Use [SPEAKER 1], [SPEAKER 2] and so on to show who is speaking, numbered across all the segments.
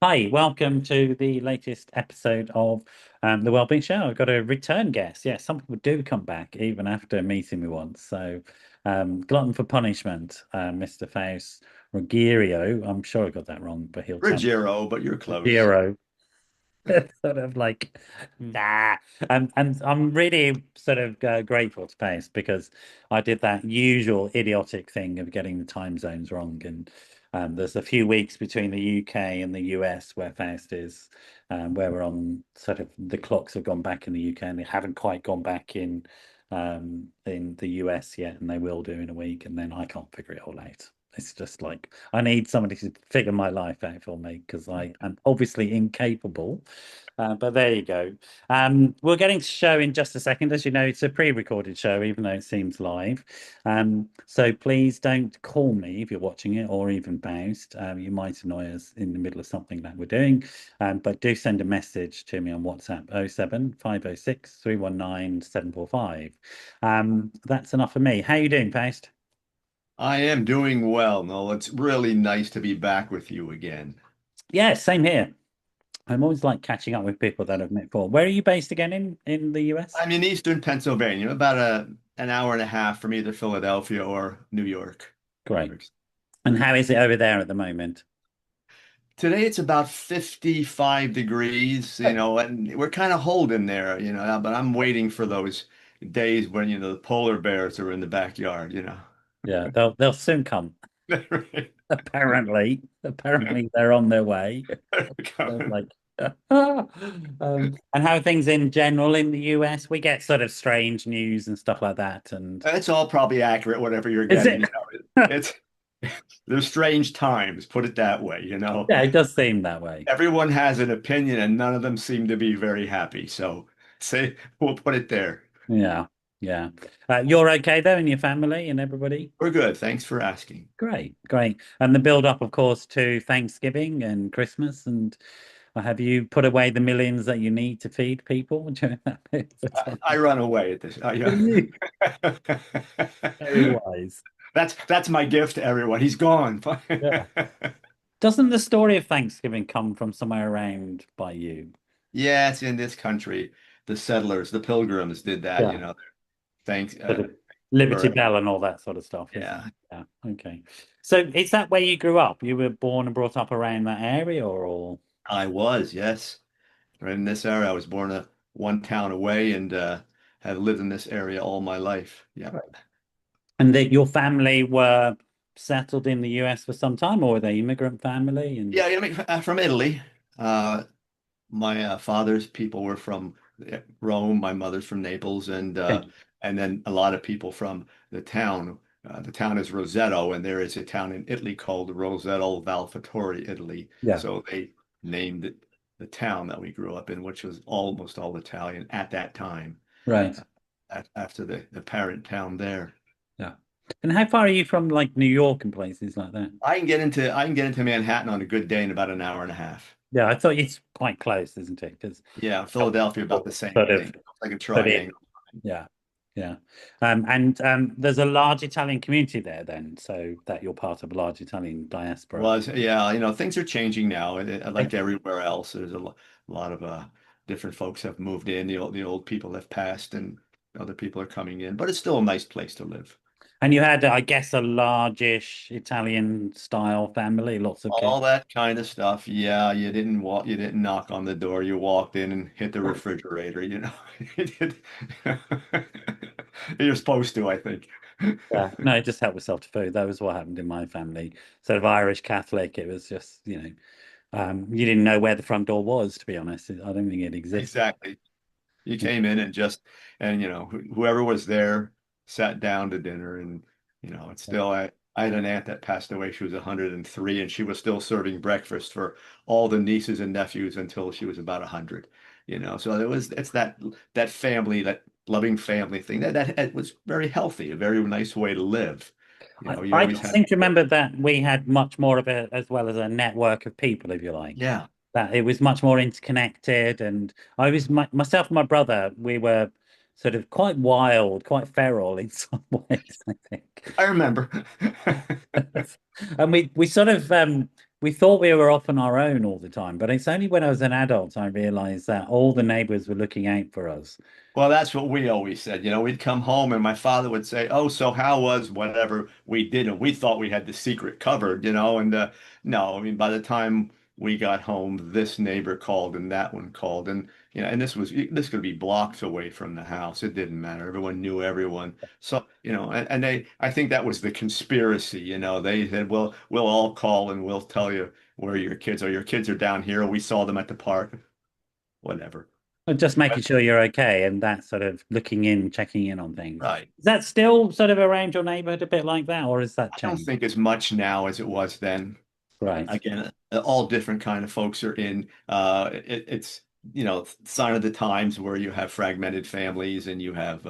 [SPEAKER 1] Hi, welcome to the latest episode of the Wellbeing Show. I've got a return guest. Yeah, some people do come back even after meeting me once. So, glutton for punishment, Mr. Faust Ruggiero. I'm sure I got that wrong, but he'll tell me.
[SPEAKER 2] Ruggiero, but you're close.
[SPEAKER 1] Ruggiero. Sort of like, nah. And I'm really sort of grateful to Pace because I did that usual idiotic thing of getting the time zones wrong. And there's a few weeks between the UK and the US where Faust is, where we're on sort of the clocks have gone back in the UK and they haven't quite gone back in the US yet, and they will do in a week. And then I can't figure it all out. It's just like I need somebody to figure my life out for me because I am obviously incapable. But there you go. We're getting to show in just a second. As you know, it's a pre-recorded show, even though it seems live. So please don't call me if you're watching it or even Boused. You might annoy us in the middle of something that we're doing. But do send a message to me on WhatsApp 07506 319 745. That's enough for me. How are you doing, Faust?
[SPEAKER 2] I am doing well, Noel. It's really nice to be back with you again.
[SPEAKER 1] Yeah, same here. I'm always like catching up with people that I've met before. Where are you based again in the US?
[SPEAKER 2] I'm in Eastern Pennsylvania, about an hour and a half from either Philadelphia or New York.
[SPEAKER 1] Great. And how is it over there at the moment?
[SPEAKER 2] Today it's about 55 degrees, and we're kind of holding there, but I'm waiting for those days when, the polar bears are in the backyard.
[SPEAKER 1] Yeah, they'll soon come. Apparently they're on their way. They're like, and how are things in general in the US? We get sort of strange news and stuff like that. And
[SPEAKER 2] It's all probably accurate, whatever you're
[SPEAKER 1] is
[SPEAKER 2] getting.
[SPEAKER 1] it?
[SPEAKER 2] It's there's strange times, put it that way.
[SPEAKER 1] Yeah, it does seem that way.
[SPEAKER 2] Everyone has an opinion and none of them seem to be very happy. So say we'll put it there.
[SPEAKER 1] Yeah, yeah. You're okay though, and your family and everybody?
[SPEAKER 2] We're good. Thanks for asking.
[SPEAKER 1] Great, great. And the build up, of course, to Thanksgiving and Christmas. And have you put away the millions that you need to feed people during that period of time?
[SPEAKER 2] I run away at this.
[SPEAKER 1] Do you? Very wise.
[SPEAKER 2] That's my gift to everyone. He's gone.
[SPEAKER 1] Yeah. Doesn't the story of Thanksgiving come from somewhere around by you?
[SPEAKER 2] Yes, in this country, the settlers, the pilgrims did that,
[SPEAKER 1] Yeah.
[SPEAKER 2] Thanks
[SPEAKER 1] Sort of Liberty
[SPEAKER 2] for
[SPEAKER 1] Bell and all that sort of stuff, isn't
[SPEAKER 2] yeah.
[SPEAKER 1] it? Yeah. Okay. So is that where you grew up? You were born and brought up around that area or?
[SPEAKER 2] I was, yes. Right in this area. I was born one town away and have lived in this area all my life. Yeah.
[SPEAKER 1] Right. And that your family were settled in the US for some time, or were they immigrant family? And
[SPEAKER 2] Yeah, from Italy. Uh, my father's people were from Rome, my mother's from Naples,
[SPEAKER 1] okay.
[SPEAKER 2] and then a lot of people from the town. The town is Roseto, and there is a town in Italy called Roseto Valfatore, Italy.
[SPEAKER 1] Yeah.
[SPEAKER 2] So they named it the town that we grew up in, which was almost all Italian at that time,
[SPEAKER 1] Right.
[SPEAKER 2] after the parent town there.
[SPEAKER 1] Yeah. And how far are you from like New York and places like that?
[SPEAKER 2] I can get into Manhattan on a good day in about an hour and a half.
[SPEAKER 1] Yeah, I thought it's quite close, isn't it? Because
[SPEAKER 2] Yeah, Philadelphia about the same
[SPEAKER 1] sort of
[SPEAKER 2] thing. It's like a
[SPEAKER 1] put in.
[SPEAKER 2] triangle.
[SPEAKER 1] Yeah. Yeah. And there's a large Italian community there then, so that you're part of a large Italian diaspora.
[SPEAKER 2] Was yeah, things are changing now. Like everywhere else, there's a lot of different folks have moved in. The old people have passed, and other people are coming in. But it's still a nice place to live.
[SPEAKER 1] And you had, I guess, a largish Italian style family, lots of kids.
[SPEAKER 2] All that kind of stuff. Yeah, you didn't knock on the door. You walked in and hit the refrigerator. You did- You're supposed to, I think.
[SPEAKER 1] Yeah, no, just help yourself to food. That was what happened in my family. Sort of Irish Catholic. It was just, you didn't know where the front door was, to be honest. I don't think it existed.
[SPEAKER 2] Exactly. You came in and whoever was there sat down to dinner, and it's still I had an aunt that passed away. She was 103, and she was still serving breakfast for all the nieces and nephews until she was about 100. So it's that family, that loving family thing that was very healthy, a very nice way to live. You
[SPEAKER 1] I
[SPEAKER 2] always
[SPEAKER 1] just
[SPEAKER 2] had,
[SPEAKER 1] seem to remember that we had much more of a, as well as a network of people, if you like.
[SPEAKER 2] yeah,
[SPEAKER 1] That it was much more interconnected, and I was myself and my brother, we were sort of quite wild, quite feral in some ways, I think.
[SPEAKER 2] I remember.
[SPEAKER 1] And we sort of we thought we were off on our own all the time, but it's only when I was an adult I realized that all the neighbors were looking out for us.
[SPEAKER 2] Well, that's what we always said. We'd come home and my father would say, "Oh, so how was whatever we did?" And we thought we had the secret covered. And no, I mean, by the time we got home, this neighbor called and that one called, and this could be blocks away from the house. It didn't matter. Everyone knew everyone. So, and I think that was the conspiracy. They said, "Well, we'll all call and we'll tell you where your kids are. Your kids are down here. We saw them at the park, whatever."
[SPEAKER 1] Just making sure you're okay and that sort of looking in, checking in on things.
[SPEAKER 2] Right.
[SPEAKER 1] Is that still sort of around your neighborhood a bit like that, or has that
[SPEAKER 2] I don't
[SPEAKER 1] changed?
[SPEAKER 2] think as much now as it was then.
[SPEAKER 1] Right.
[SPEAKER 2] Again, all different kind of folks are in. It's sign of the times where you have fragmented families and you have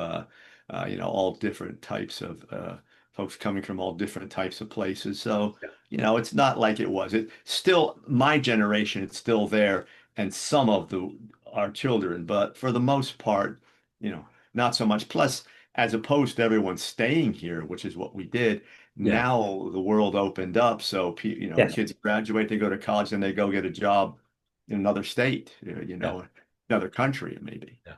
[SPEAKER 2] all different types of folks coming from all different types of places. So it's not like it was. It still my generation. It's still there, and some of the our children, but for the most part, you know, not so much. Plus, as opposed to everyone staying here, which is what we did.
[SPEAKER 1] Yeah.
[SPEAKER 2] Now the world opened up, so
[SPEAKER 1] Yes.
[SPEAKER 2] kids graduate, they go to college, and they go get a job in another state,
[SPEAKER 1] Yeah.
[SPEAKER 2] another country, maybe.
[SPEAKER 1] Yeah.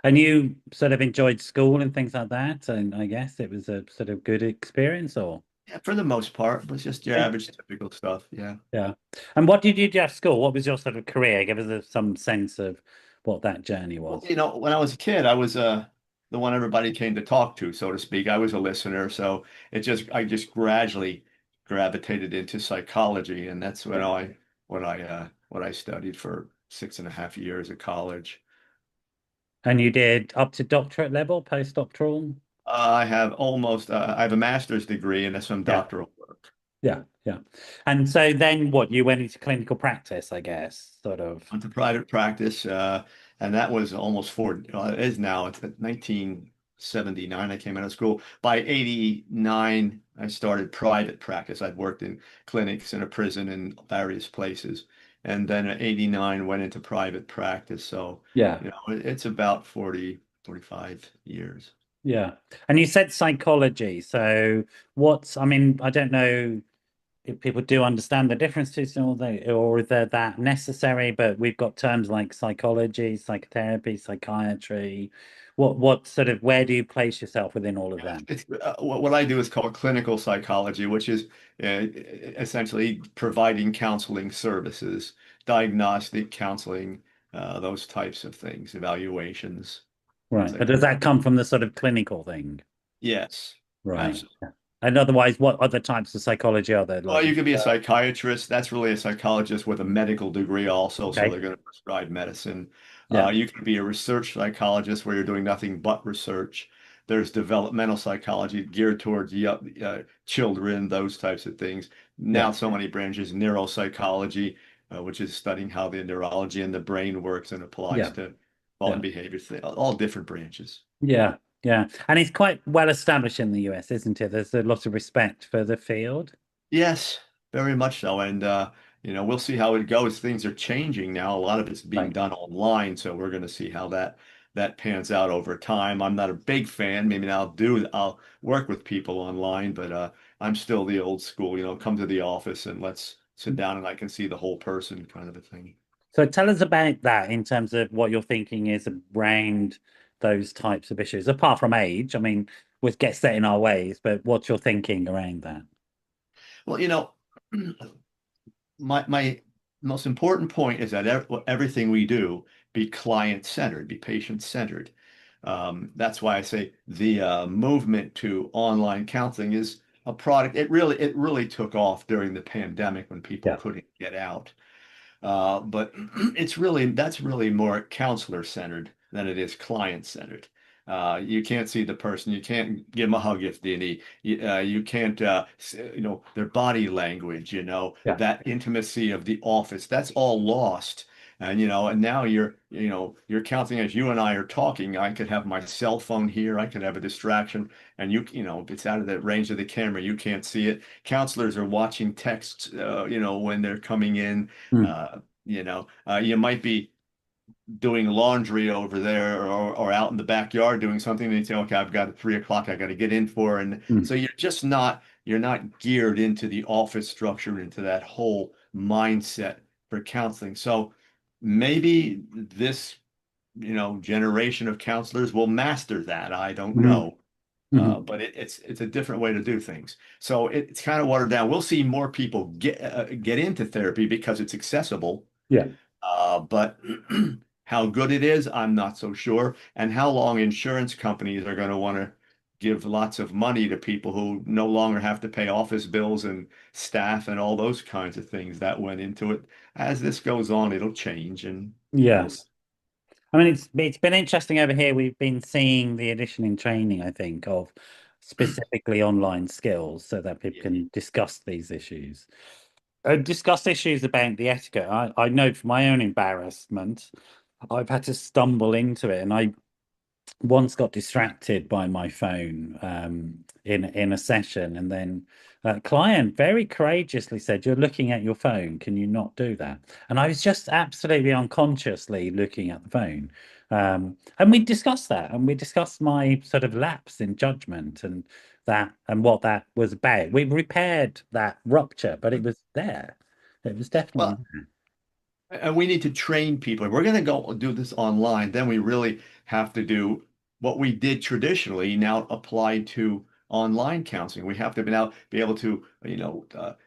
[SPEAKER 1] And you sort of enjoyed school and things like that, and I guess it was a sort of good experience, or
[SPEAKER 2] Yeah, for the most part, it was just your
[SPEAKER 1] yeah.
[SPEAKER 2] average typical stuff. Yeah.
[SPEAKER 1] Yeah. And what did you do at school? What was your sort of career? Give us some sense of what that journey
[SPEAKER 2] Well,
[SPEAKER 1] was.
[SPEAKER 2] when I was a kid, I was the one everybody came to talk to, so to speak. I was a listener, so I just gradually gravitated into psychology, and that's
[SPEAKER 1] Yeah.
[SPEAKER 2] what I studied for 6.5 years at college.
[SPEAKER 1] And you did up to doctorate level, postdoctoral?
[SPEAKER 2] I have a master's degree and some
[SPEAKER 1] Yeah.
[SPEAKER 2] doctoral work.
[SPEAKER 1] Yeah. Yeah. And so then what? You went into clinical practice, I guess, sort of.
[SPEAKER 2] Went to private practice, and that was almost it is now. It's 1979. I came out of school. By 89, I started private practice. I'd worked in clinics in a prison in various places. And then at 89, went into private practice. So,
[SPEAKER 1] Yeah.
[SPEAKER 2] it's about 45 years.
[SPEAKER 1] Yeah. And you said psychology. So I mean, I don't know if people do understand the differences or if they're that necessary, but we've got terms like psychology, psychotherapy, psychiatry. What sort of, where do you place yourself within all of that?
[SPEAKER 2] What I do is called clinical psychology, which is essentially providing counseling services, diagnostic counseling, those types of things, evaluations, things
[SPEAKER 1] Right.
[SPEAKER 2] like
[SPEAKER 1] But does
[SPEAKER 2] that.
[SPEAKER 1] that come from the sort of clinical thing?
[SPEAKER 2] Yes,
[SPEAKER 1] Right.
[SPEAKER 2] absolutely.
[SPEAKER 1] Yeah. And otherwise, what other types of psychology are there?
[SPEAKER 2] Well,
[SPEAKER 1] Like,
[SPEAKER 2] you could be a psychiatrist. That's really a psychologist with a medical degree also, so
[SPEAKER 1] okay.
[SPEAKER 2] they're going to prescribe medicine.
[SPEAKER 1] Yeah.
[SPEAKER 2] You could be a research psychologist where you're doing nothing but research. There's developmental psychology geared towards children, those types of things.
[SPEAKER 1] Yeah.
[SPEAKER 2] Now, so many branches, neuropsychology, which is studying how the neurology and the brain works and applies
[SPEAKER 1] Yeah.
[SPEAKER 2] to thought
[SPEAKER 1] Yeah.
[SPEAKER 2] and behavior, all different branches.
[SPEAKER 1] Yeah. Yeah. And it's quite well established in the US, isn't it? There's a lot of respect for the field.
[SPEAKER 2] Yes, very much so. And we'll see how it goes. Things are changing now. A lot of it's being
[SPEAKER 1] Right.
[SPEAKER 2] done online, so we're going to see how that pans out over time. I'm not a big fan. Maybe I'll work with people online, but I'm still the old school, come to the office and let's sit down and I can see the whole person kind of a thing.
[SPEAKER 1] So tell us about that in terms of what you're thinking is around those types of issues, apart from age. I mean, we get set in our ways, but what's your thinking around that?
[SPEAKER 2] Well, my most important point is that everything we do be client-centered, be patient-centered. That's why I say the movement to online counseling is a product. It really took off during the pandemic when people
[SPEAKER 1] Yeah.
[SPEAKER 2] couldn't get out. But that's really more counselor centered than it is client centered. You can't see the person. You can't give them a hug if they need. You can't, their body language,
[SPEAKER 1] Yeah.
[SPEAKER 2] that intimacy of the office. That's all lost. And now you're counting as you and I are talking. I could have my cell phone here. I could have a distraction, and if it's out of the range of the camera, you can't see it. Counselors are watching texts, when they're coming in.
[SPEAKER 1] Mm,
[SPEAKER 2] You might be doing laundry over there or out in the backyard doing something, and you say, okay, I've got at 3 o'clock, I got to get in and
[SPEAKER 1] mm.
[SPEAKER 2] so you're not geared into the office structure, into that whole mindset for counseling. So maybe this, generation of counselors will master that. I don't
[SPEAKER 1] Mhm.
[SPEAKER 2] know.
[SPEAKER 1] Mhm.
[SPEAKER 2] But it's a different way to do things. So it's kind of watered down. We'll see more people get into therapy because it's accessible.
[SPEAKER 1] Yeah.
[SPEAKER 2] But how good it is, I'm not so sure. And how long insurance companies are going to want to give lots of money to people who no longer have to pay office bills and staff and all those kinds of things that went into it. As this goes on, it'll change, and we'll
[SPEAKER 1] Yeah.
[SPEAKER 2] see.
[SPEAKER 1] I mean, it's been interesting over here. We've been seeing the addition in training, I think, of specifically online skills so that people
[SPEAKER 2] Yeah.
[SPEAKER 1] can discuss these issues. Discuss issues about the etiquette. I know from my own embarrassment, I've had to stumble into it, and I once got distracted by my phone in a session, and then a client very courageously said, "You're looking at your phone. Can you not do that?" And I was just absolutely unconsciously looking at the phone. And we discussed that, and we discussed my sort of lapse in judgment and that and what that was about. We repaired that rupture, but it was there. It was definitely
[SPEAKER 2] Well, and we need to train people. If we're going to go do this online, then we really have to do what we did traditionally now applied to online counseling. We have to now be able to,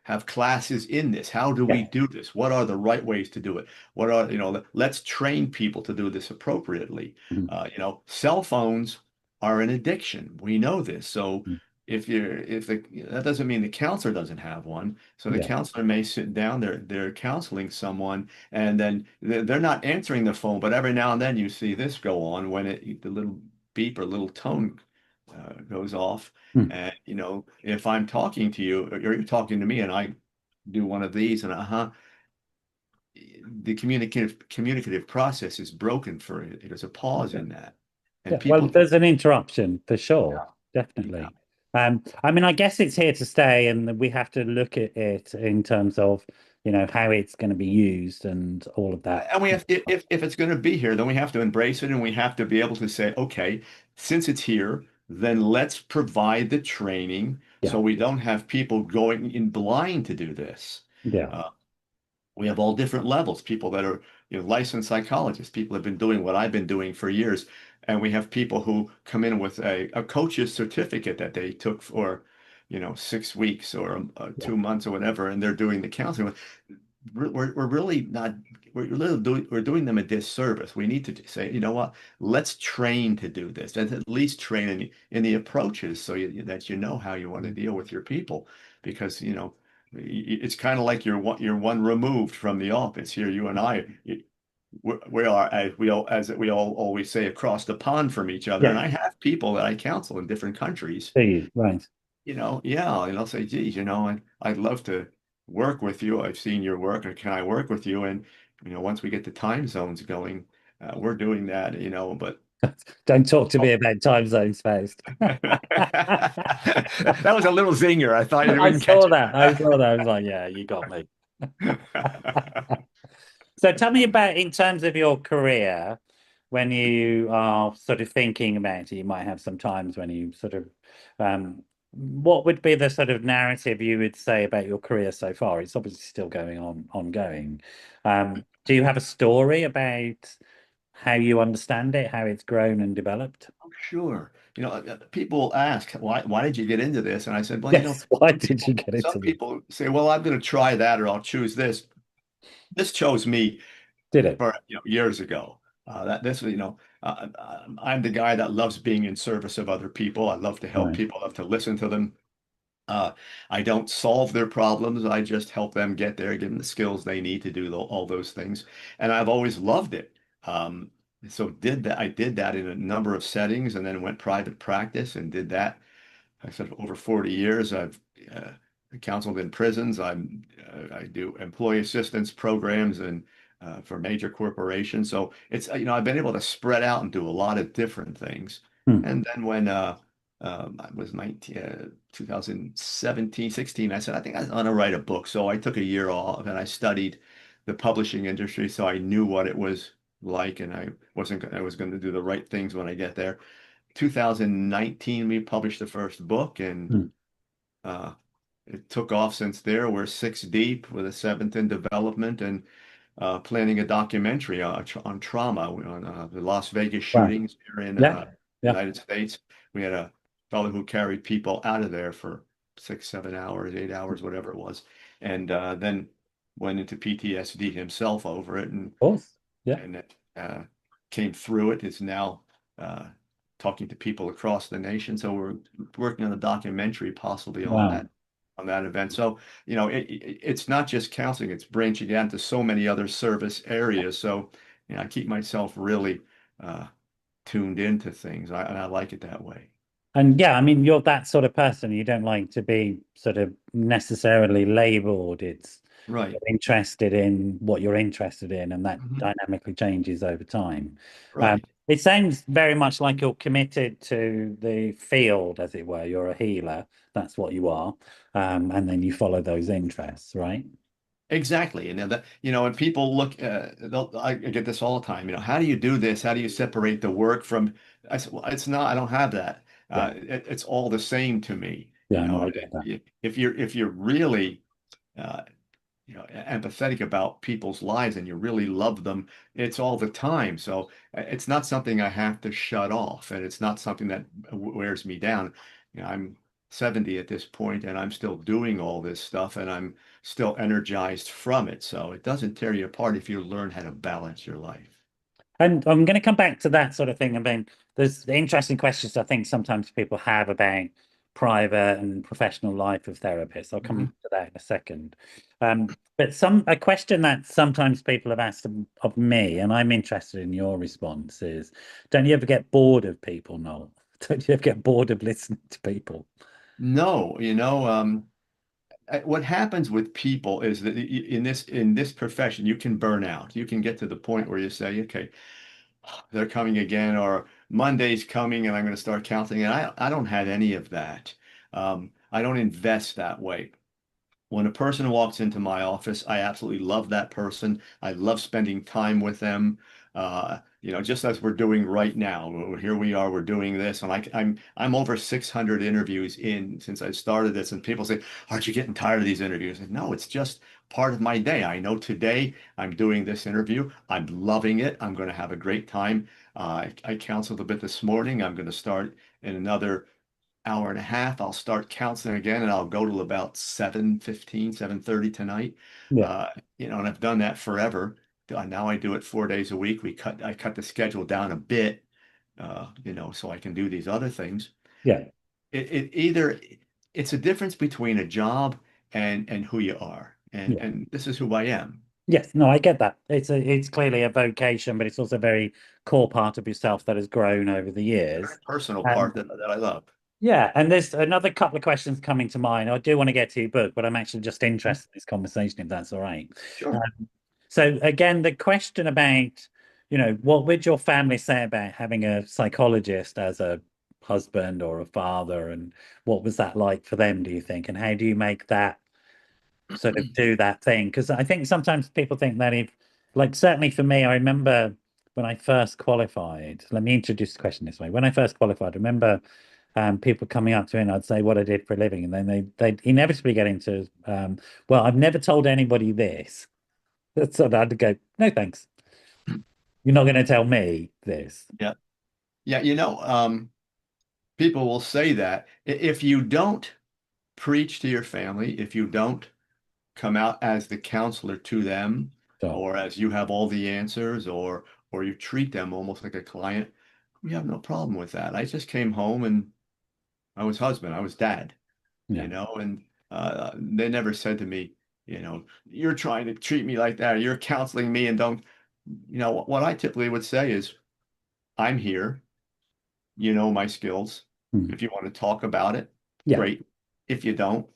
[SPEAKER 2] have classes in this. How do we
[SPEAKER 1] there.
[SPEAKER 2] do this? What are the right ways to do it? What are, let's train people to do this appropriately.
[SPEAKER 1] Yeah.
[SPEAKER 2] Cell phones are an addiction. We know this. So
[SPEAKER 1] Mhm.
[SPEAKER 2] if that doesn't mean the counselor doesn't have one. So the
[SPEAKER 1] Yeah.
[SPEAKER 2] counselor may sit down, they're counseling someone and then they're not answering the phone, but every now and then you see this go on when the little beep or little tone goes off.
[SPEAKER 1] Mm.
[SPEAKER 2] And if I'm talking to you or you're talking to me, and I do one of these, and the communicative process is broken for it. There's a pause
[SPEAKER 1] Yeah.
[SPEAKER 2] in that, and
[SPEAKER 1] Yeah, well,
[SPEAKER 2] people.
[SPEAKER 1] there's an interruption for sure,
[SPEAKER 2] Yeah, yeah.
[SPEAKER 1] definitely. I mean, I guess it's here to stay, and we have to look at it in terms of, how it's going to be used and all of that.
[SPEAKER 2] And we have if it's going to be here, then we have to embrace it, and we have to be able to say, okay, since it's here, then let's provide the training
[SPEAKER 1] Yeah,
[SPEAKER 2] so we don't have people going in blind to do this.
[SPEAKER 1] yeah,
[SPEAKER 2] Uh, we have all different levels, people that are, licensed psychologists, people have been doing what I've been doing for years, and we have people who come in with a coach's certificate that they took for, 6 weeks or
[SPEAKER 1] yeah,
[SPEAKER 2] 2 months or whatever, and they're doing the counseling we're really not we're doing them a disservice. We need to say, you know what, let's train to do this, and at least train in the approaches so that you know how you want to deal with your people, because it's kind of like you're one removed from the office here. You and I, we are as we all always say across the pond from each other.
[SPEAKER 1] yeah.
[SPEAKER 2] And I have people that I counsel in different countries,
[SPEAKER 1] See you, right.
[SPEAKER 2] yeah, and I'll say, geez, I'd love to work with you. I've seen your work, and can I work with you? And once we get the time zones going, we're doing that, but
[SPEAKER 1] Don't talk to me
[SPEAKER 2] oh.
[SPEAKER 1] about time zones, Faust.
[SPEAKER 2] That was a little zinger. I thought you
[SPEAKER 1] I
[SPEAKER 2] wouldn't catch
[SPEAKER 1] saw
[SPEAKER 2] it.
[SPEAKER 1] that. I saw that. I was like, yeah, you got me. So tell me about in terms of your career, when you are sort of thinking about it, you might have some times when you sort of, what would be the sort of narrative you would say about your career so far? It's obviously still ongoing. Do you have a story about how you understand it, how it's grown and developed?
[SPEAKER 2] Oh, sure. People ask, why did you get into this? And I said, well,
[SPEAKER 1] Yes. Why did you get
[SPEAKER 2] some
[SPEAKER 1] into this?
[SPEAKER 2] people say, well, I'm going to try that or I'll choose this. This chose me
[SPEAKER 1] Did it?
[SPEAKER 2] for years ago. That this, I'm the guy that loves being in service of other people. I love to help
[SPEAKER 1] Right.
[SPEAKER 2] people. I love to listen to them. Uh, I don't solve their problems. I just help them get there, give them the skills they need to do all those things. And I've always loved it. Um, so did that. I did that in a number of settings, and then went private practice and did that. I said over 40 years. I've counseled in prisons. I do employee assistance programs and for major corporations. So it's I've been able to spread out and do a lot of different things.
[SPEAKER 1] Hmm.
[SPEAKER 2] And then when I was 2017, 16, I said I think I want to write a book. So I took a year off and I studied the publishing industry, so I knew what it was like, and I was going to do the right things when I get there. 2019, we published the first book, and
[SPEAKER 1] Hmm.
[SPEAKER 2] uh, it took off since there. We're six deep with a seventh in development and planning a documentary on trauma, on the Las Vegas
[SPEAKER 1] Wow.
[SPEAKER 2] shootings here in
[SPEAKER 1] Yeah. Yeah.
[SPEAKER 2] United States. We had a fellow who carried people out of there for 6, 7 hours, 8 hours, whatever it was, and then went into PTSD himself over it,
[SPEAKER 1] Of course. Yeah.
[SPEAKER 2] and uh, came through it. Is now uh, talking to people across the nation. So we're working on a documentary possibly
[SPEAKER 1] Wow.
[SPEAKER 2] on that event. So, it's not just counseling, it's branching out into so many other service areas. So, I keep myself really uh, tuned into things. And I like it that way.
[SPEAKER 1] And yeah, I mean, you're that sort of person. You don't like to be sort of necessarily labeled. It's
[SPEAKER 2] Right.
[SPEAKER 1] you're interested in what you're interested in, and that
[SPEAKER 2] Mhm.
[SPEAKER 1] dynamically changes over time. Um,
[SPEAKER 2] Right.
[SPEAKER 1] it sounds very much like you're committed to the field, as it were. You're a healer. That's what you are. And then you follow those interests, right?
[SPEAKER 2] Exactly. And that, and people look, I get this all the time, how do you do this? How do you separate the work from, I said, well, it's not, I don't have that.
[SPEAKER 1] Yeah.
[SPEAKER 2] It's all the same to me.
[SPEAKER 1] Yeah, no, I get that.
[SPEAKER 2] If you're really, uh, empathetic about people's lives and you really love them, it's all the time. So it's not something I have to shut off, and it's not something that wears me down. I'm 70 at this point, and I'm still doing all this stuff, and I'm still energized from it. So it doesn't tear you apart if you learn how to balance your life.
[SPEAKER 1] And I'm going to come back to that sort of thing. I mean, there's interesting questions I think sometimes people have about private and professional life of therapists. I'll come
[SPEAKER 2] Mhm.
[SPEAKER 1] to that in a second. But a question that sometimes people have asked of me, and I'm interested in your response is, don't you ever get bored of people, Noel? Don't you ever get bored of listening to people?
[SPEAKER 2] No, what happens with people is that in this profession, you can burn out. You can get to the point where you say, okay, they're coming again, or Monday's coming and I'm going to start counting. And I don't have any of that. I don't invest that way. When a person walks into my office, I absolutely love that person. I love spending time with them. Just as we're doing right now. Here we are, we're doing this, and I'm over 600 interviews in since I started this, and people say, "Aren't you getting tired of these interviews?" And no, it's just part of my day. I know today I'm doing this interview. I'm loving it. I'm going to have a great time. I counseled a bit this morning. I'm going to start in another hour and a half. I'll start counseling again and I'll go till about 7:15, 7:30 tonight.
[SPEAKER 1] Yeah,
[SPEAKER 2] Uh, and I've done that forever. Now I do it 4 days a week. I cut the schedule down a bit, so I can do these other things.
[SPEAKER 1] yeah,
[SPEAKER 2] It either it's a difference between a job and who you are. And
[SPEAKER 1] yeah.
[SPEAKER 2] and this is who I am.
[SPEAKER 1] Yes, no, I get that. It's clearly a vocation, but it's also a very core part of yourself that has grown over the
[SPEAKER 2] Very
[SPEAKER 1] years.
[SPEAKER 2] personal
[SPEAKER 1] Um,
[SPEAKER 2] part that I love.
[SPEAKER 1] Yeah, and there's another couple of questions coming to mind. I do want to get to your book, but I'm actually just
[SPEAKER 2] Mhm.
[SPEAKER 1] interested in this conversation, if that's all right.
[SPEAKER 2] Sure.
[SPEAKER 1] Um, so again, the question about, what would your family say about having a psychologist as a husband or a father, and what was that like for them, do you think? And how do you make that sort of do that thing? Because I think sometimes people think that if, like, certainly for me, I remember when I first qualified, let me introduce the question this way. When I first qualified, I remember people coming up to me and I'd say what I did for a living, and then they'd inevitably get into, well, I've never told anybody this. So I'd go, no, thanks. You're not going to tell me this.
[SPEAKER 2] Yeah. Yeah, people will say that if you don't preach to your family, if you don't come out as the counselor to them,
[SPEAKER 1] So,
[SPEAKER 2] or as you have all the answers, or you treat them almost like a client, we have no problem with that. I just came home and I was husband, I was dad,
[SPEAKER 1] yeah,
[SPEAKER 2] and they never said to me, you're trying to treat me like that, or you're counseling me and don't, what I typically would say is, I'm here, you know my skills.
[SPEAKER 1] mm,
[SPEAKER 2] If you want to talk about it,
[SPEAKER 1] yeah,
[SPEAKER 2] great. If you don't,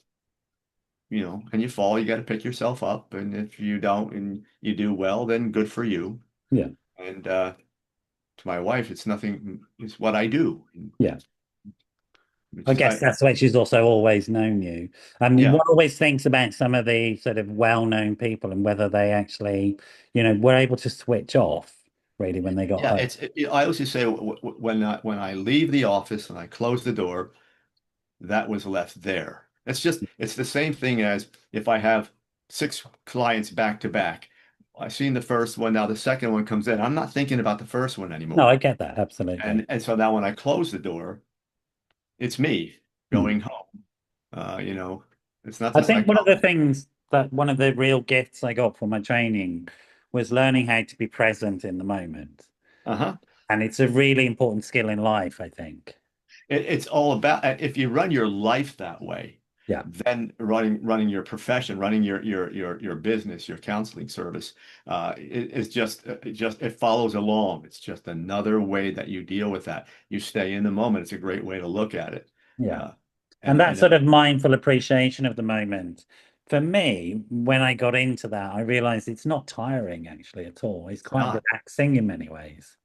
[SPEAKER 2] and you fall, you got to pick yourself up. And if you don't and you do well, then good for you.
[SPEAKER 1] yeah,
[SPEAKER 2] And to my wife, it's nothing, it's what I do.
[SPEAKER 1] yeah.
[SPEAKER 2] Which
[SPEAKER 1] I
[SPEAKER 2] is,
[SPEAKER 1] guess that's why she's also always known you. I mean,
[SPEAKER 2] yeah,
[SPEAKER 1] one always thinks about some of the sort of well-known people and whether they actually, were able to switch off really when they got
[SPEAKER 2] yeah.
[SPEAKER 1] home.
[SPEAKER 2] I always just say when I leave the office and I close the door, that was left there. it's the same thing as if I have six clients back to back. I've seen the first one, now the second one comes in. I'm not thinking about the first one
[SPEAKER 1] No,
[SPEAKER 2] anymore.
[SPEAKER 1] I get that absolutely.
[SPEAKER 2] And so now when I close the door, it's me
[SPEAKER 1] Hmm.
[SPEAKER 2] going home. You know, it's not
[SPEAKER 1] I
[SPEAKER 2] the
[SPEAKER 1] think one of the
[SPEAKER 2] psychologist.
[SPEAKER 1] things that one of the real gifts I got from my training was learning how to be present in the moment.
[SPEAKER 2] Uh-huh.
[SPEAKER 1] And it's a really important skill in life, I think.
[SPEAKER 2] It's all about if you run your life that way,
[SPEAKER 1] Yeah.
[SPEAKER 2] then running your profession, running your business, your counseling service, it's just it follows along. It's just another way that you deal with that. You stay in the moment. It's a great way to look at it.
[SPEAKER 1] Yeah.
[SPEAKER 2] Uh,
[SPEAKER 1] And
[SPEAKER 2] and
[SPEAKER 1] that
[SPEAKER 2] and
[SPEAKER 1] sort of mindful appreciation of the moment. For me, when I got into that, I realized it's not tiring actually at all. It's
[SPEAKER 2] it's
[SPEAKER 1] quite
[SPEAKER 2] not.
[SPEAKER 1] relaxing in many ways.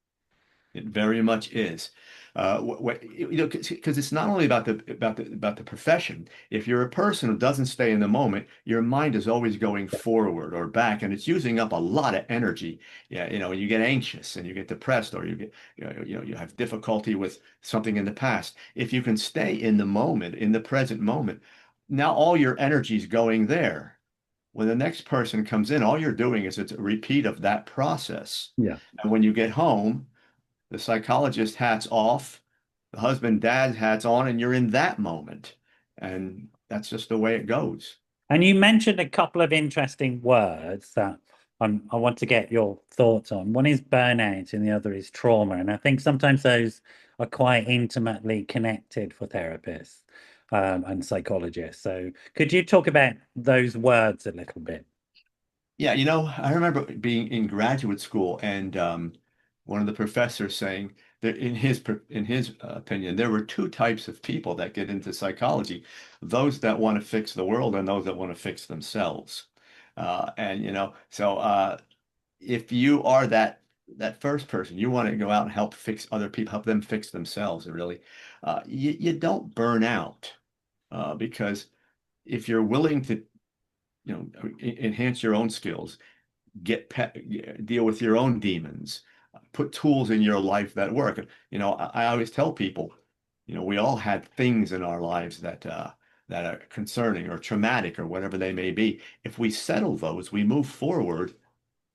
[SPEAKER 2] It very much is. Because it's not only about the profession. If you're a person who doesn't stay in the moment, your mind is always going forward or back, and it's using up a lot of energy. Yeah, you get anxious and you get depressed, or you get, you have difficulty with something in the past. If you can stay in the moment, in the present moment, now all your energy is going there. When the next person comes in, all you're doing is it's a repeat of that process.
[SPEAKER 1] Yeah.
[SPEAKER 2] And when you get home, the psychologist hat's off, the husband dad hat's on, and you're in that moment. And that's just the way it goes.
[SPEAKER 1] And you mentioned a couple of interesting words that I want to get your thoughts on. One is burnout and the other is trauma. And I think sometimes those are quite intimately connected for therapists and psychologists. So could you talk about those words a little bit?
[SPEAKER 2] Yeah, I remember being in graduate school and one of the professors saying that in his opinion, there were two types of people that get into psychology: those that want to fix the world and those that want to fix themselves. And so if you are that first person, you want to go out and help fix other people, help them fix themselves, really, you don't burn out because if you're willing to, enhance your own skills, deal with your own demons, put tools in your life that work. I always tell people, we all had things in our lives that are concerning or traumatic or whatever they may be. If we settle those, we move forward,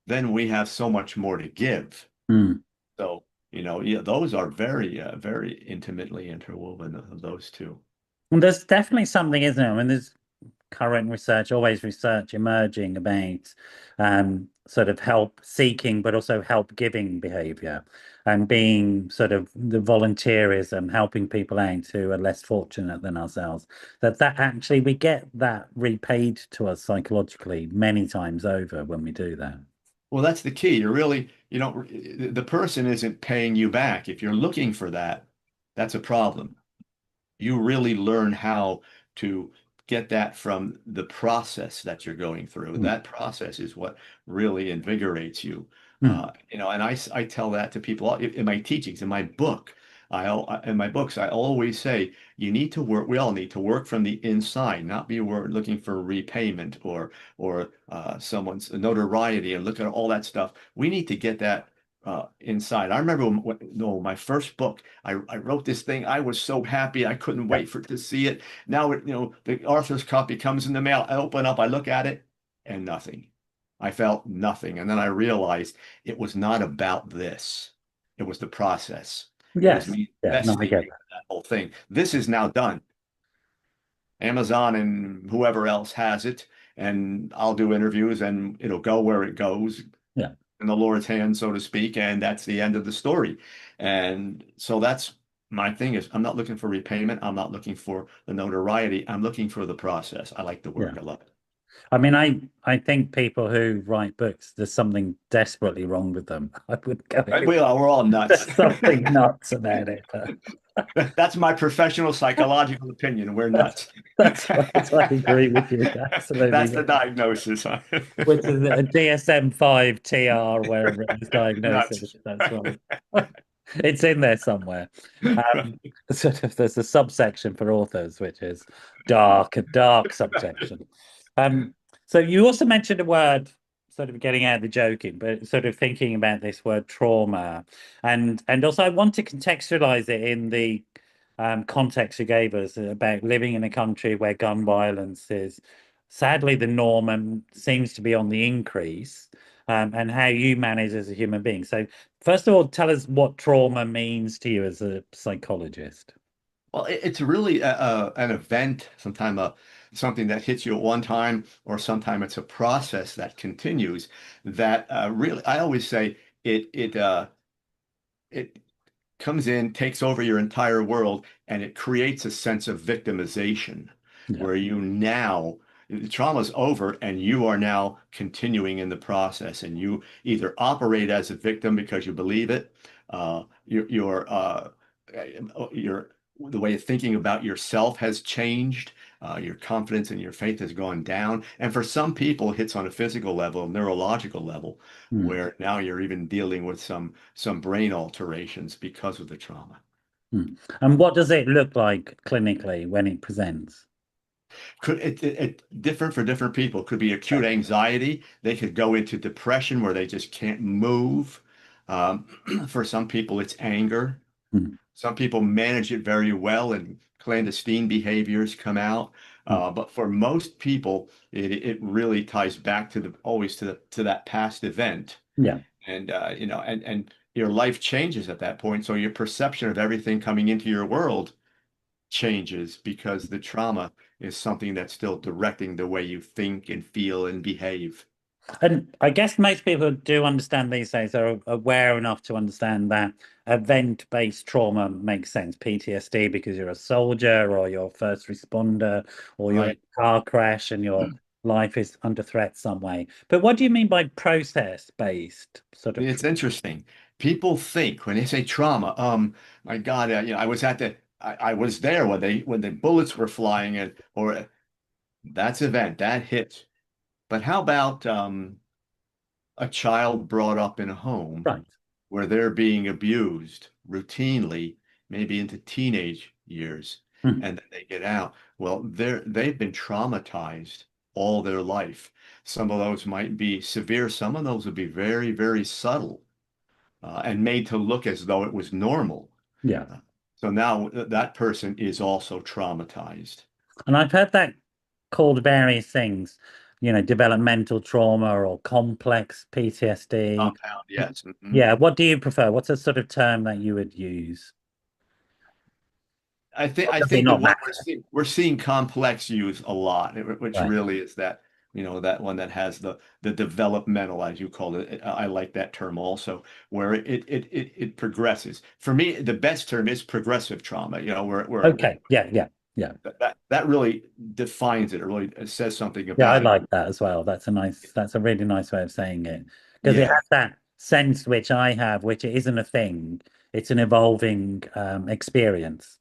[SPEAKER 2] then we have so much more to give.
[SPEAKER 1] Hmm.
[SPEAKER 2] So, yeah, those are very, very intimately interwoven of those two.
[SPEAKER 1] And there's definitely something, isn't it? I mean, there's current research, always research emerging about sort of help seeking, but also help giving behavior and being sort of the volunteerism, helping people out who are less fortunate than ourselves. That actually we get that repaid to us psychologically many times over when we do that.
[SPEAKER 2] Well, that's the key. You're really, the person isn't paying you back. If you're looking for that, that's a problem. You really learn how to get that from the process that you're going through.
[SPEAKER 1] Mm.
[SPEAKER 2] That process is what really invigorates you.
[SPEAKER 1] Mm.
[SPEAKER 2] And I tell that to people in my teachings, in my book. In my books, I always say you need to work. We all need to work from the inside, not be looking for repayment or someone's notoriety and look at all that stuff. We need to get that inside. I remember no, my first book. I wrote this thing. I was so happy. I couldn't
[SPEAKER 1] Yeah.
[SPEAKER 2] wait for to see it. Now the author's copy comes in the mail. I open up, I look at it, and nothing. I felt nothing. And then I realized it was not about this. It was the process. It was
[SPEAKER 1] Yes.
[SPEAKER 2] me
[SPEAKER 1] Yeah. No, I
[SPEAKER 2] investing
[SPEAKER 1] get
[SPEAKER 2] in that whole thing. This is now done. Amazon and whoever else has it, and I'll do interviews and it'll go where it goes
[SPEAKER 1] that.
[SPEAKER 2] in the Lord's hand, so to speak, and that's the end of the story. And so that's my thing is I'm not looking for repayment. I'm not looking for the notoriety. I'm looking for the process. I like the
[SPEAKER 1] Yeah.
[SPEAKER 2] work. I love it.
[SPEAKER 1] I mean, I think people who write books, there's something desperately wrong with them. I wouldn't go
[SPEAKER 2] Right?
[SPEAKER 1] anywhere.
[SPEAKER 2] We're all nuts.
[SPEAKER 1] There's something nuts about it.
[SPEAKER 2] That's my professional psychological opinion. We're
[SPEAKER 1] That's
[SPEAKER 2] nuts.
[SPEAKER 1] that's right. I agree with you. Absolutely.
[SPEAKER 2] That's the diagnosis. Huh?
[SPEAKER 1] Which is a DSM-5 TR, wherever it is
[SPEAKER 2] Nuts.
[SPEAKER 1] diagnosis. That's right. It's in there somewhere. Sort of, there's a subsection for authors, which is a dark subsection. Um, so you also mentioned a word, sort of getting out of the joking, but sort of thinking about this word trauma, and also I want to contextualize it in the context you gave us about living in a country where gun violence is sadly the norm and seems to be on the increase, and how you manage as a human being. So, first of all, tell us what trauma means to you as a psychologist.
[SPEAKER 2] Well, it's really an event, something that hits you at one time, or sometime it's a process that continues. That really, I always say it comes in, takes over your entire world, and it creates a sense of victimization
[SPEAKER 1] Yeah.
[SPEAKER 2] where the trauma's over and you are now continuing in the process. And you either operate as a victim because you believe it, your the way of thinking about yourself has changed. Your confidence and your faith has gone down. And for some people, it hits on a physical level, neurological level,
[SPEAKER 1] Mm.
[SPEAKER 2] where now you're even dealing with some brain alterations because of the trauma.
[SPEAKER 1] Mm. And what does it look like clinically when it presents?
[SPEAKER 2] It different for different people. Could be acute anxiety. They could go into depression where they just can't move. Um, for some people, it's anger.
[SPEAKER 1] Mm.
[SPEAKER 2] Some people manage it very well and clandestine behaviors come out.
[SPEAKER 1] Mm.
[SPEAKER 2] But for most people, it really ties back to the always to that past event.
[SPEAKER 1] Yeah.
[SPEAKER 2] And and your life changes at that point. So your perception of everything coming into your world changes because the trauma is something that's still directing the way you think and feel and behave.
[SPEAKER 1] And I guess most people do understand these days are aware enough to understand that event-based trauma makes sense. PTSD because you're a soldier or you're a first responder or you're in
[SPEAKER 2] Right.
[SPEAKER 1] a car crash and your life is under threat some way. But what do you mean by process-based sort of
[SPEAKER 2] It's interesting. People think when they say trauma, my God, I was I was there when the bullets were flying, and or that's event that hit. But how about a child brought up in a home
[SPEAKER 1] right?
[SPEAKER 2] where they're being abused routinely, maybe into teenage years,
[SPEAKER 1] Hmm.
[SPEAKER 2] and then they get out. Well, they've been traumatized all their life. Some of those might be severe, some of those would be very, very subtle, and made to look as though it was normal.
[SPEAKER 1] Yeah.
[SPEAKER 2] Uh, so now that person is also traumatized.
[SPEAKER 1] And I've heard that called various things, developmental trauma or complex PTSD.
[SPEAKER 2] Compound, yes.
[SPEAKER 1] Yeah, what do you prefer? What's a sort of term that you would use? Or
[SPEAKER 2] I
[SPEAKER 1] does it
[SPEAKER 2] think the
[SPEAKER 1] not
[SPEAKER 2] one
[SPEAKER 1] matter?
[SPEAKER 2] we're seeing complex use a lot, which
[SPEAKER 1] Right.
[SPEAKER 2] really is that that one that has the developmental, as you call it. I like that term also, where it progresses. For me, the best term is progressive trauma. Where
[SPEAKER 1] Okay. Yeah, yeah, yeah.
[SPEAKER 2] that really defines it. It really says something
[SPEAKER 1] Yeah, I
[SPEAKER 2] about it.
[SPEAKER 1] like that as well. That's a really nice way of saying it. Because it
[SPEAKER 2] Yeah,
[SPEAKER 1] has that sense which I have, which it isn't a thing. It's an evolving experience.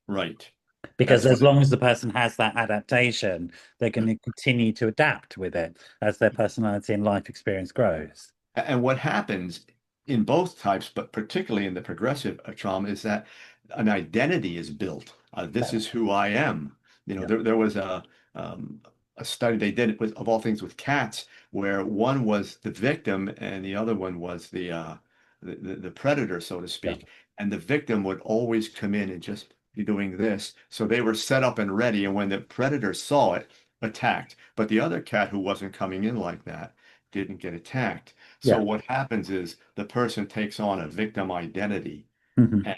[SPEAKER 2] right.
[SPEAKER 1] Because
[SPEAKER 2] That's
[SPEAKER 1] as
[SPEAKER 2] what
[SPEAKER 1] long as the person has that adaptation, they're going to continue to adapt with it as their personality and life experience grows.
[SPEAKER 2] And what happens in both types, but particularly in the progressive trauma, is that an identity is built. This is who I am.
[SPEAKER 1] Yeah,
[SPEAKER 2] There was a study they did with, of all things, with cats, where one was the victim and the other one was the predator, so to
[SPEAKER 1] yeah,
[SPEAKER 2] speak. And the victim would always come in and just be doing this. So they were set up and ready. And when the predator saw it, attacked. But the other cat who wasn't coming in like that didn't get attacked. So
[SPEAKER 1] yeah.
[SPEAKER 2] what happens is the person takes on a victim identity
[SPEAKER 1] Mhm.
[SPEAKER 2] and